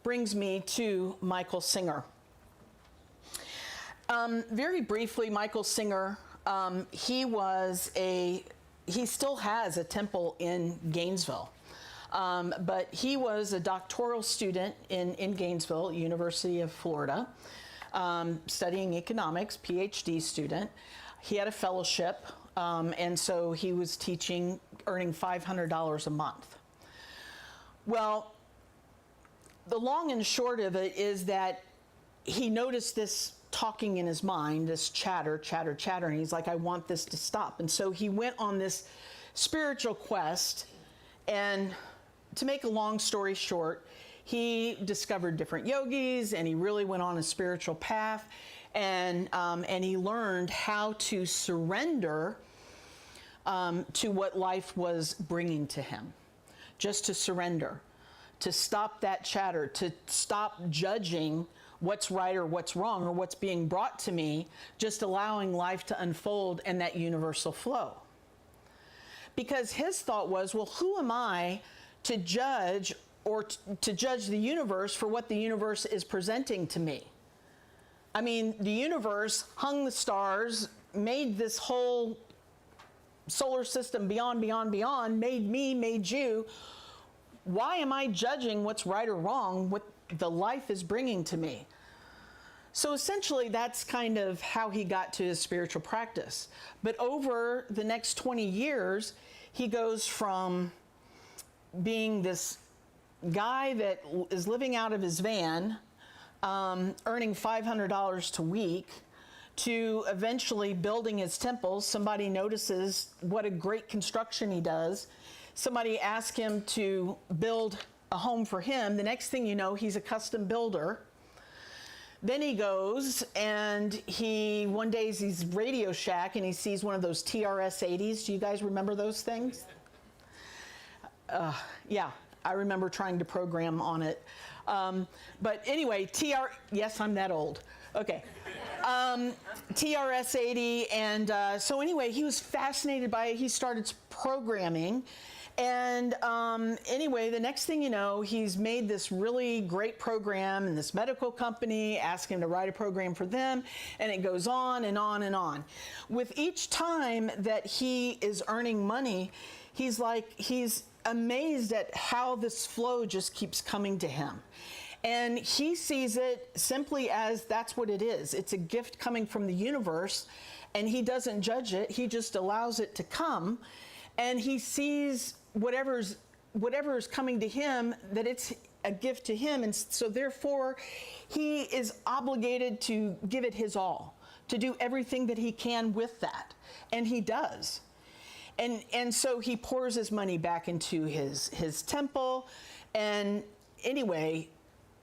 Speaker 4: brings me to Michael Singer. Very briefly, Michael Singer, he still has a temple in Gainesville. But he was a doctoral student in Gainesville, University of Florida, studying economics, PhD student. He had a fellowship, and so he was teaching, earning $500 a month. Well, the long and short of it is that he noticed this talking in his mind, this chatter, and he's like, I want this to stop. And so he went on this spiritual quest, and to make a long story short, he discovered different yogis, and he really went on a spiritual path, and he learned how to surrender to what life was bringing to him. Just to surrender, to stop that chatter, to stop judging what's right or what's wrong or what's being brought to me, just allowing life to unfold and that universal flow. Because his thought was, well, who am I to judge or to judge the universe for what the universe is presenting to me? I mean, the universe hung the stars, made this whole solar system beyond, made me, made you. Why am I judging what's right or wrong, what the life is bringing to me? So essentially, that's kind of how he got to his spiritual practice. But over the next 20 years, he goes from being this guy that is living out of his van, earning $500 a week, to eventually building his temples. Somebody notices what a great construction he does. Somebody asks him to build a home for him. The next thing you know, he's a custom builder. Then he goes and one day he's Radio Shack and he sees one of those TRS-80s. Do you guys remember those things? Yeah, I remember trying to program on it. But anyway, yes, I'm that old. Okay. TRS-80, and so anyway, he was fascinated by it. He started programming. And anyway, the next thing you know, he's made this really great program, and this medical company asked him to write a program for them, and it goes on and on and on. With each time that he is earning money, he's amazed at how this flow just keeps coming to him. And he sees it simply as that's what it is. It's a gift coming from the universe, and he doesn't judge it. He just allows it to come, and he sees whatever is coming to him, that it's a gift to him, and so therefore he is obligated to give it his all, to do everything that he can with that, and he does. And so he pours his money back into his temple, and anyway,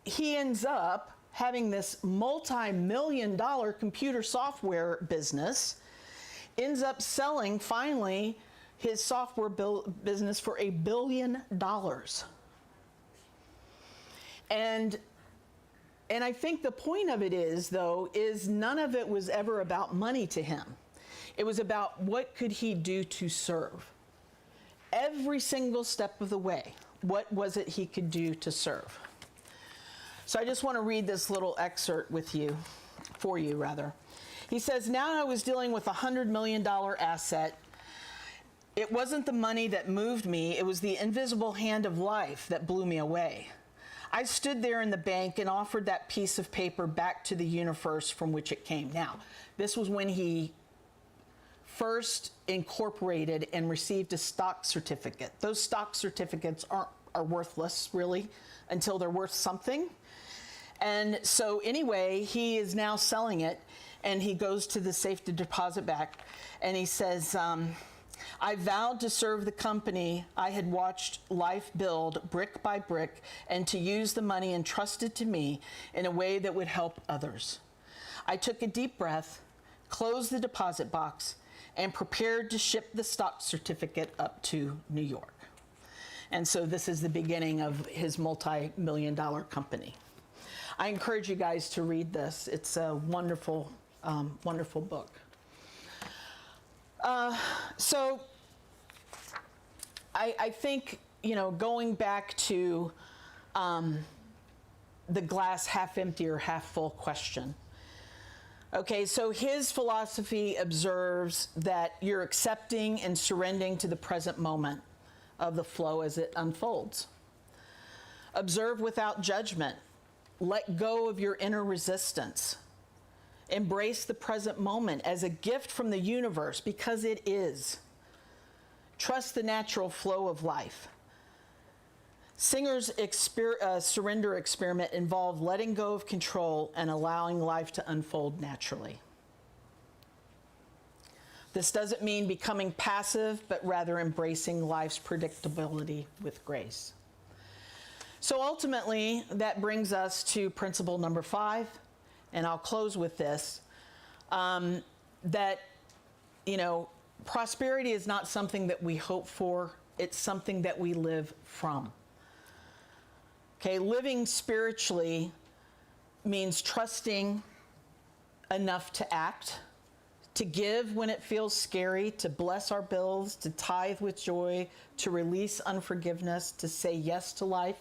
Speaker 4: he ends up having this multi-million-dollar computer software business, ends up selling finally his software business for $1 billion. And I think the point of it is, though, is none of it was ever about money to him. It was about what could he do to serve. every single step of the way, what was it he could do to serve? So I just want to read this little excerpt for you rather. He says, now I was dealing with $100 million asset. It wasn't the money that moved me, it was the invisible hand of life that blew me away. I stood there in the bank and offered that piece of paper back to the universe from which it came. Now, this was when he first incorporated and received a stock certificate. Those stock certificates are worthless, really, until they're worth something. And so anyway, he is now selling it, and he goes to the safe to deposit back, and he says, I vowed to serve the company I had watched life build brick by brick and to use the money entrusted to me in a way that would help others. I took a deep breath, closed the deposit box, and prepared to ship the stock certificate up to New York. And so this is the beginning of his multi-million-dollar company. I encourage you guys to read this. It's a wonderful, wonderful book. So I think, going back to the glass half empty or half full question. Okay, so his philosophy observes that you're accepting and surrendering to the present moment of the flow as it unfolds. Observe without judgment. Let go of your inner resistance. Embrace the present moment as a gift from the universe because it is. Trust the natural flow of life. Singer's surrender experiment involved letting go of control and allowing life to unfold naturally. This doesn't mean becoming passive, but rather embracing life's predictability with grace. So ultimately, that brings us to principle number 5, and I'll close with this, that, prosperity is not something that we hope for, it's something that we live from. Okay, living spiritually means trusting enough to act, to give when it feels scary, to bless our bills, to tithe with joy, to release unforgiveness, to say yes to life,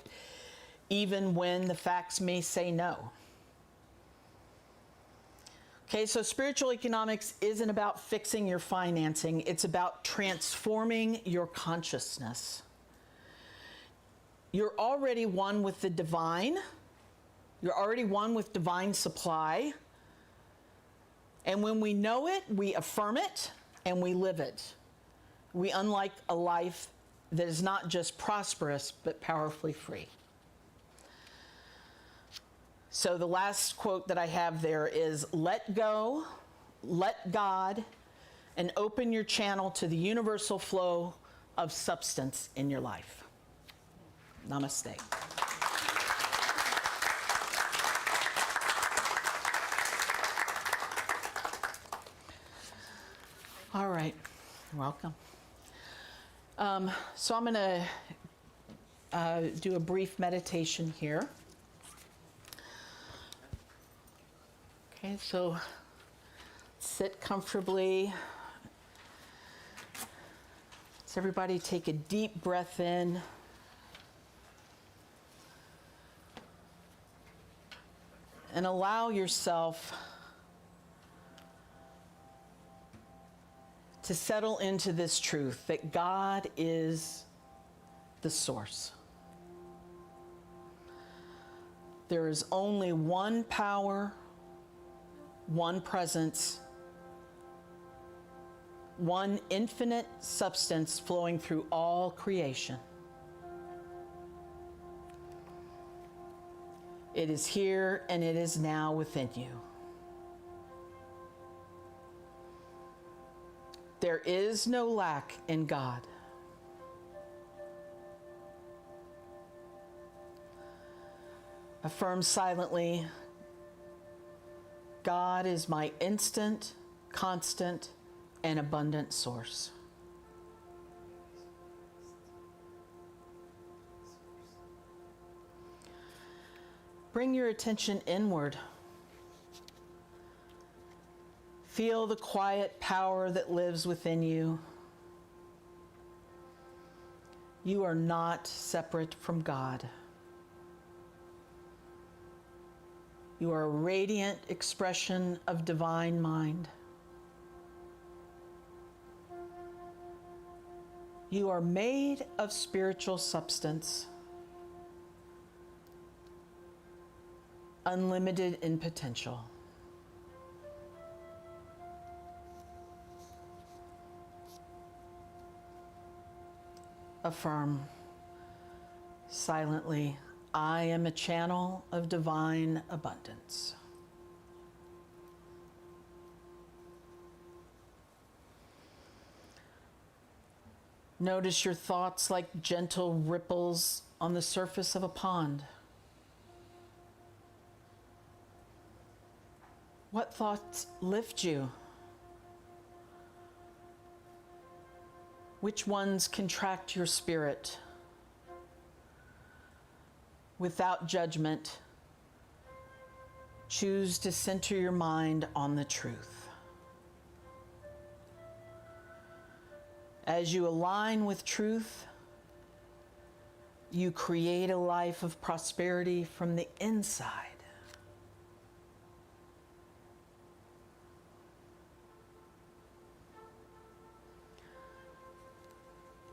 Speaker 4: even when the facts may say no. Okay, so spiritual economics isn't about fixing your financing, it's about transforming your consciousness. You're already one with the divine. You're already one with divine supply. And when we know it, we affirm it and we live it. We unlike a life that is not just prosperous, but powerfully free. So the last quote that I have there is, let go, let God, and open your channel to the universal flow of substance in your life. Namaste. All right, welcome. So I'm going to do a brief meditation here. Okay, so sit comfortably. Let's everybody take a deep breath in. And allow yourself to settle into this truth that God is the source. There is only one power, one presence, one infinite substance flowing through all creation. It is here and it is now within you. There is no lack in God. Affirm silently, God is my instant, constant, and abundant source. Bring your attention inward. Feel the quiet power that lives within you. You are not separate from God. You are a radiant expression of divine mind. You are made of spiritual substance, unlimited in potential. Affirm silently, I am a channel of divine abundance. Notice your thoughts like gentle ripples on the surface of a pond. What thoughts lift you? Which ones contract your spirit? Without judgment, choose to center your mind on the truth. As you align with truth, you create a life of prosperity from the inside.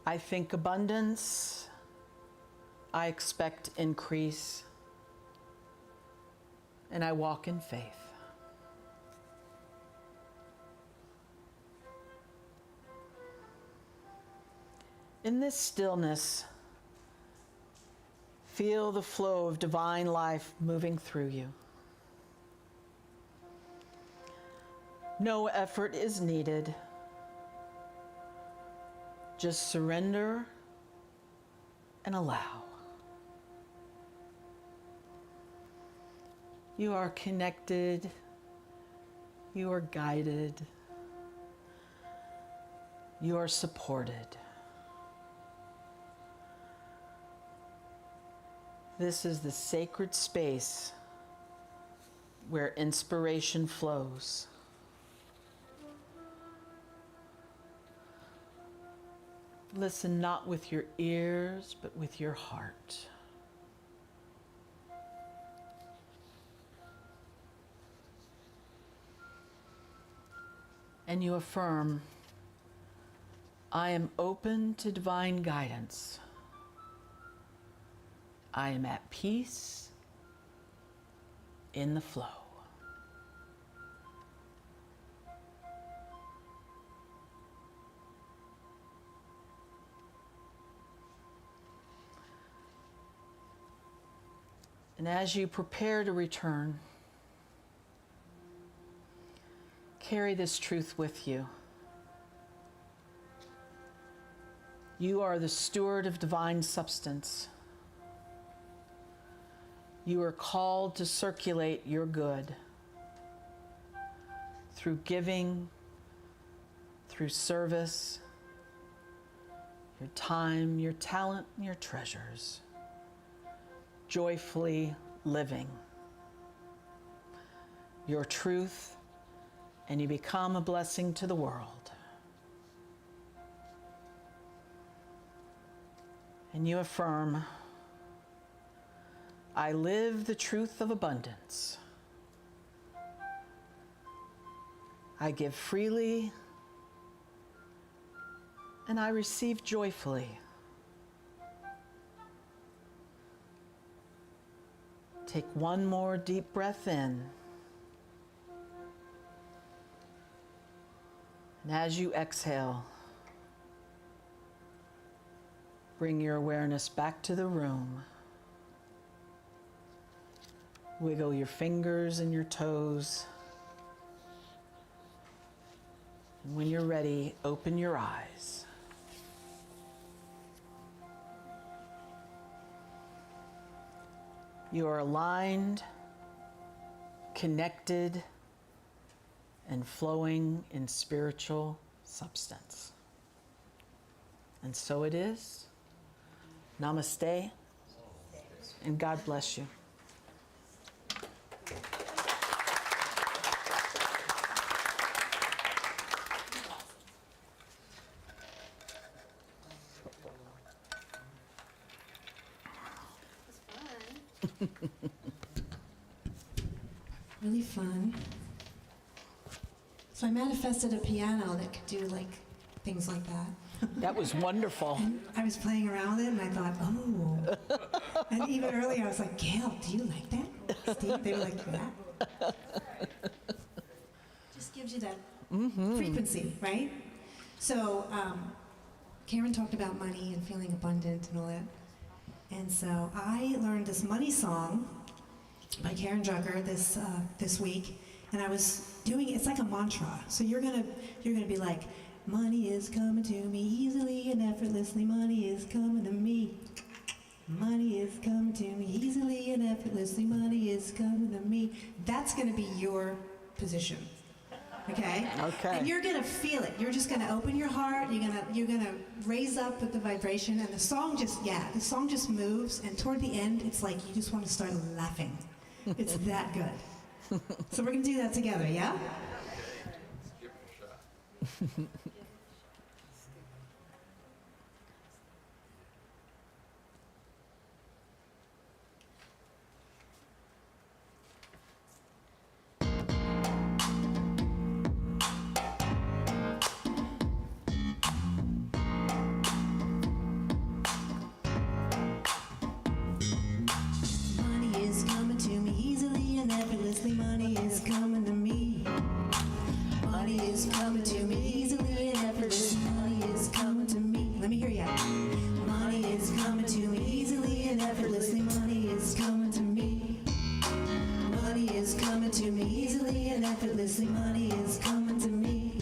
Speaker 4: I think abundance. I expect increase. And I walk in faith. In this stillness, feel the flow of divine life moving through you. No effort is needed. Just surrender and allow. You are connected. You are guided. You are supported. This is the sacred space where inspiration flows. Listen not with your ears, but with your heart. And you affirm, I am open to divine guidance. I am at peace in the flow. And as you prepare to return, carry this truth with you. You are the steward of divine substance. You are called to circulate your good through giving, through service, your time, your talent, and your treasures. Joyfully living your truth, and you become a blessing to the world. And you affirm, I live the truth of abundance. I give freely, and I receive joyfully. Take one more deep breath in. And as you exhale, bring your awareness back to the room. Wiggle your fingers and your toes. And when you're ready, open your eyes. You are aligned, connected, and flowing in spiritual substance. And so it is. Namaste, and God bless you.
Speaker 2: Really fun. So I manifested a piano that could do like things like that.
Speaker 4: That was wonderful.
Speaker 2: And I was playing around with it and I thought, oh. And even earlier I was like, Gail, do you like that? Steve, they were like, that? Just gives you that frequency, right? So Karen talked about money and feeling abundant and all that. And so I learned this money song by Karen Drucker this week, and I was doing it's like a mantra. So you're gonna be like, money is coming to me easily and effortlessly. Money is coming to me. Money is coming to me easily and effortlessly. Money is coming to me. That's gonna be your position. Okay?
Speaker 4: Okay.
Speaker 2: And you're gonna feel it. You're just gonna open your heart. You're gonna raise up with the vibration, and the song just moves. And toward the end, it's like you just want to start laughing. It's that good. So we're gonna do that together, yeah?
Speaker 5: Give it a shot.
Speaker 2: Money is coming to me easily and effortlessly. Money is coming to me. Money is coming to me easily and effortlessly. Money is coming to me. Let me hear ya. Money is coming to me easily and effortlessly. Money is coming to me. Money is coming to me easily and effortlessly. Money is coming to me.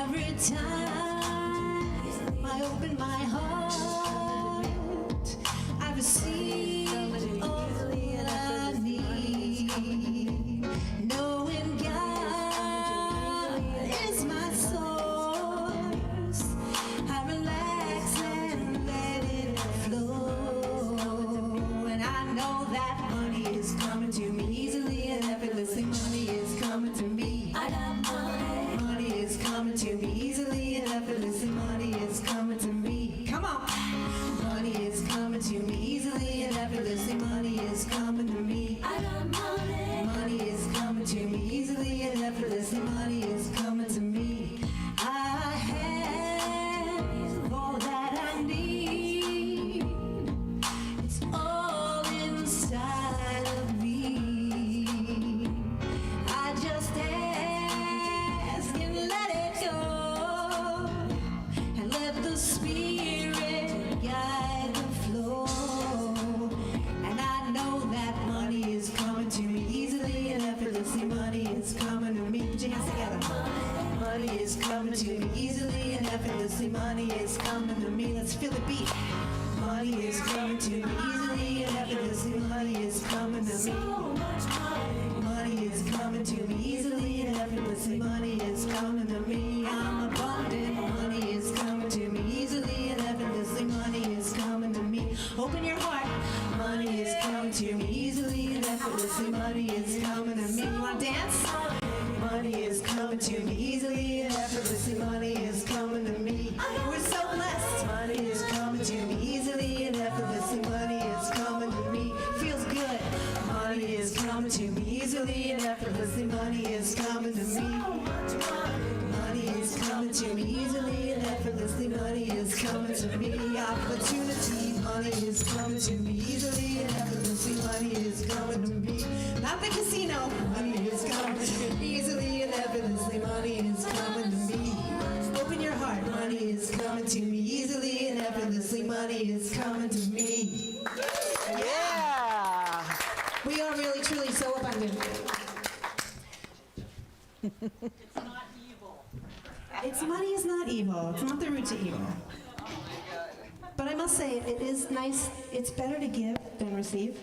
Speaker 2: Every time I open my heart, I receive all that I need. Knowing God is my source, I relax and let it flow. And I know that money is coming to me easily and effortlessly. Money is coming to me. I got money. Money is coming to me easily and effortlessly. Money is coming to me. Come on. Money is coming to me easily and effortlessly. Money is coming to me. I got money. Money is coming to me easily and effortlessly. Money is coming to me. I have all that I need. It's all inside of me. I just ask and let it go, and let the Spirit guide the flow. And I know that money is coming to me easily and effortlessly. Money is coming to me. Put your hands together. Money is coming to me easily and effortlessly. Money is coming to me. Let's feel the beat. Money is coming to me easily and effortlessly. Money is coming to me. Money is coming to me easily and effortlessly. Money is coming to me. I'm abundant. Money is coming to me easily and effortlessly. Money is coming to me. Open your heart. Money is coming to me easily and effortlessly. Money is coming to me. You want to dance? Money is coming to me easily and effortlessly. Money is coming to me. We're so blessed. Money is coming to me easily and effortlessly. Money is coming to me. Feels good. Money is coming to me easily and effortlessly. Money is coming to me. Money is coming to me easily and effortlessly. Money is coming to me. Opportunity. Money is coming to me easily and effortlessly. Money is coming to me. Not the casino. Money is coming to me easily and effortlessly. Money is coming to me. Open your heart. Money is coming to me easily and effortlessly. Money is coming to me.
Speaker 4: Yeah.
Speaker 2: We are really, truly so abundant. Money is not evil. It's not the root to evil. But I must say, it is nice. It's better to give than receive.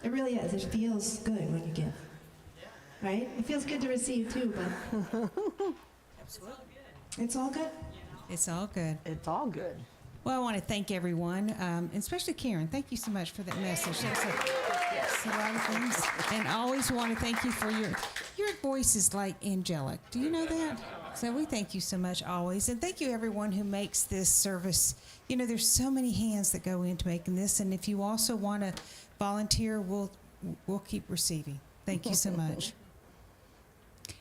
Speaker 2: It really is. It feels good when you give. Right? It feels good to receive too, but it's all good.
Speaker 1: It's all good.
Speaker 4: It's all good.
Speaker 1: Well, I want to thank everyone, especially Karen. Thank you so much for that message. That's a lot of things. And I always want to thank you for your voice is like angelic. Do you know that? So we thank you so much always. And thank you everyone who makes this service. You know, there's so many hands that go into making this. And if you also want to volunteer, we'll keep receiving. Thank you so much.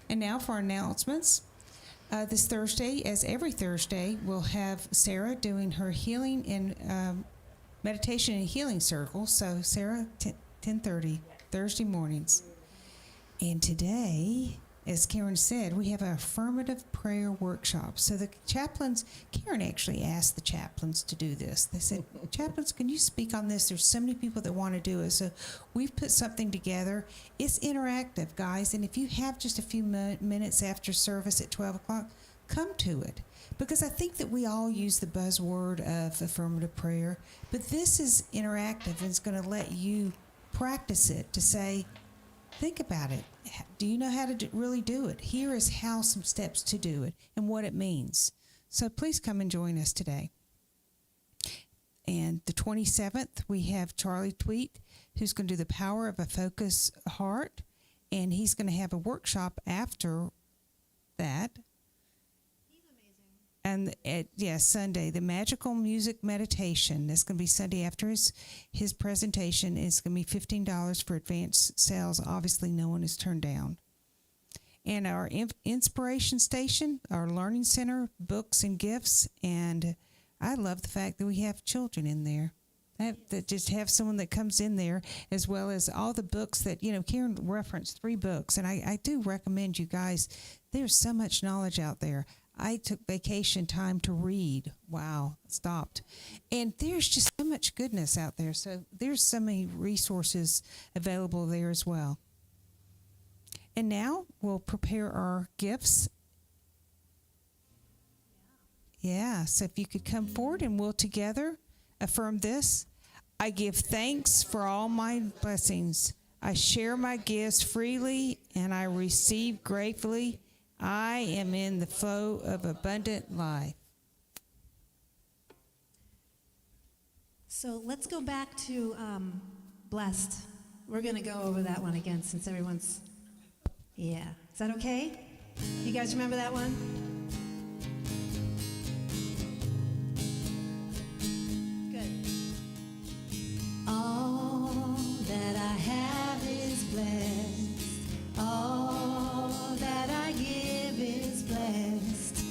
Speaker 1: And now for announcements. This Thursday, as every Thursday, we'll have Sarah doing her healing and meditation and healing circle. So Sarah, 10:30, Thursday mornings. And today, as Karen said, we have an affirmative prayer workshop. So the chaplains, Karen actually asked the chaplains to do this. They said, chaplains, can you speak on this? There's so many people that want to do it. So we've put something together. It's interactive, guys. And if you have just a few minutes after service at 12 o'clock, come to it. Because I think that we all use the buzzword of affirmative prayer. But this is interactive and it's going to let you practice it to say, think about it. Do you know how to really do it? Here is how some steps to do it and what it means. So please come and join us today. And the 27th, we have Charlie Tweet, who's going to do the power of a focused heart. And he's going to have a workshop after that. And Sunday, the magical music meditation. That's going to be Sunday after his presentation. It's going to be $15 for advanced sales. Obviously, no one is turned down. And our inspiration station, our learning center, books and gifts. And I love the fact that we have children in there. That just have someone that comes in there, as well as all the books that, Karen referenced 3 books. And I do recommend you guys, there's so much knowledge out there. I took vacation time to read. Wow, stopped. And there's just so much goodness out there. So there's so many resources available there as well. And now we'll prepare our gifts. Yeah, so if you could come forward and we'll together affirm this. I give thanks for all my blessings. I share my gifts freely and I receive gratefully. I am in the flow of abundant life.
Speaker 2: So let's go back to blessed. We're going to go over that one again since everyone's, yeah. Is that okay? You guys remember that one? Good. All that I have is blessed. All that I give is blessed.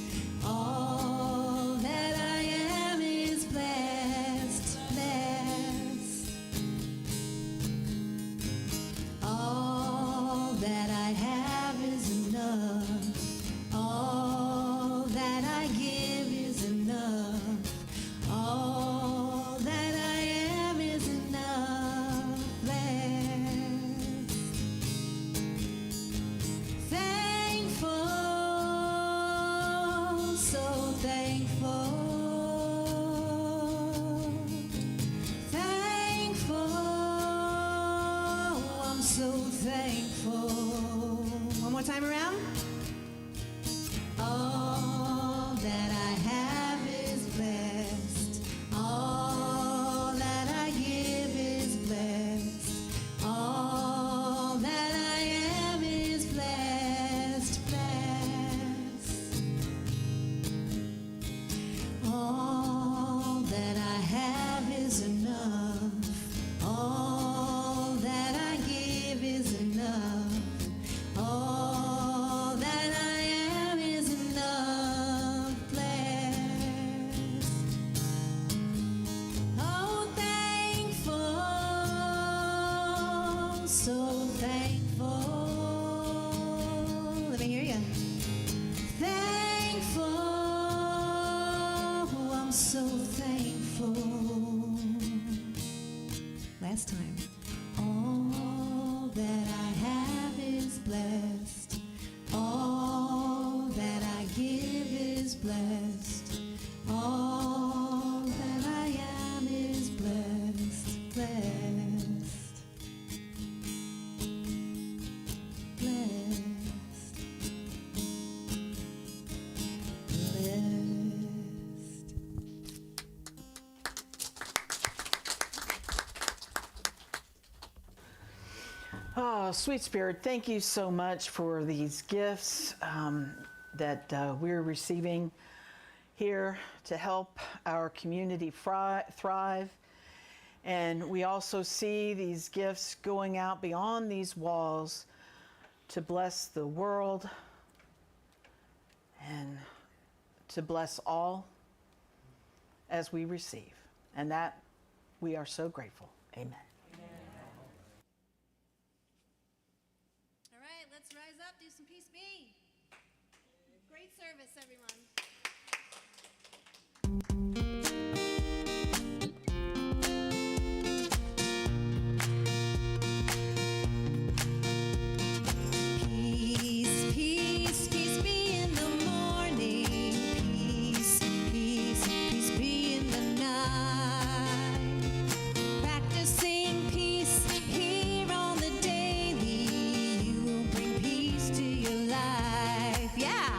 Speaker 2: All that I am is blessed, blessed. All that I have is enough. All that I give is enough. All that I am is enough, blessed. Thankful, so thankful. Thankful, I'm so thankful. One more time around. All that I have is blessed. All that I give is blessed. All that I am is blessed, blessed. All that I have is enough. All that I give is enough. All that I am is enough, blessed. Oh, thankful, so thankful. Let me hear you. Thankful, I'm so thankful. Last time. All that I have is blessed. All that I give is blessed. All that I am is blessed, blessed, blessed, blessed.
Speaker 4: Oh, sweet Spirit, thank you so much for these gifts. that we're receiving here to help our community thrive. And we also see these gifts going out beyond these walls to bless the world and to bless all as we receive. And that we are so grateful. Amen.
Speaker 2: All right, let's rise up, do some peace be. Great service, everyone. Peace, peace, peace be in the morning. Peace, peace, peace be in the night. Practicing peace here on the daily. You will bring peace to your life. Yeah.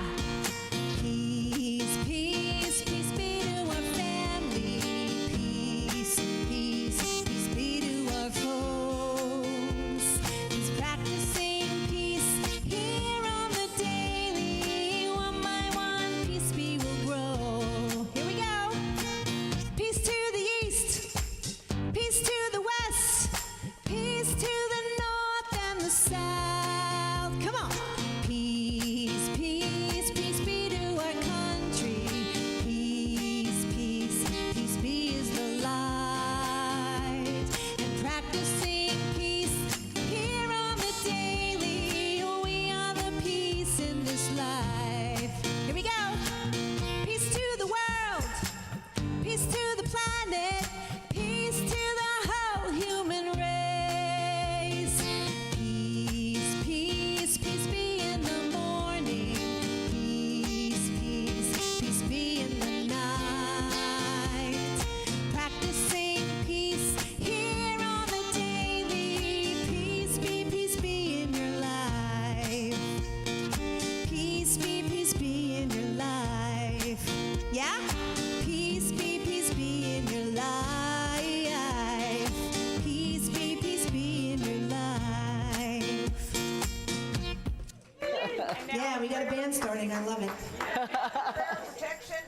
Speaker 2: Peace, peace, peace be to our family. Peace, peace, peace be to our foes. He's practicing peace here on the daily. One by one, peace be will grow. Here we go. Peace to the east, peace to the west, peace to the north and the south. Come on. Peace, peace, peace be to our country. Peace, peace, peace be is the light. And practicing peace here on the daily. We are the peace in this life. Here we go. Peace to the world. Peace to the planet, peace to the whole human race. Peace, peace, peace be in the morning. Peace, peace, peace be in the night. Practicing peace here on the daily. Peace be in your life. Peace be in your life. Yeah? Peace be in your life. Peace be in your life. Yeah, we got a band starting. I love it.
Speaker 6: Protection.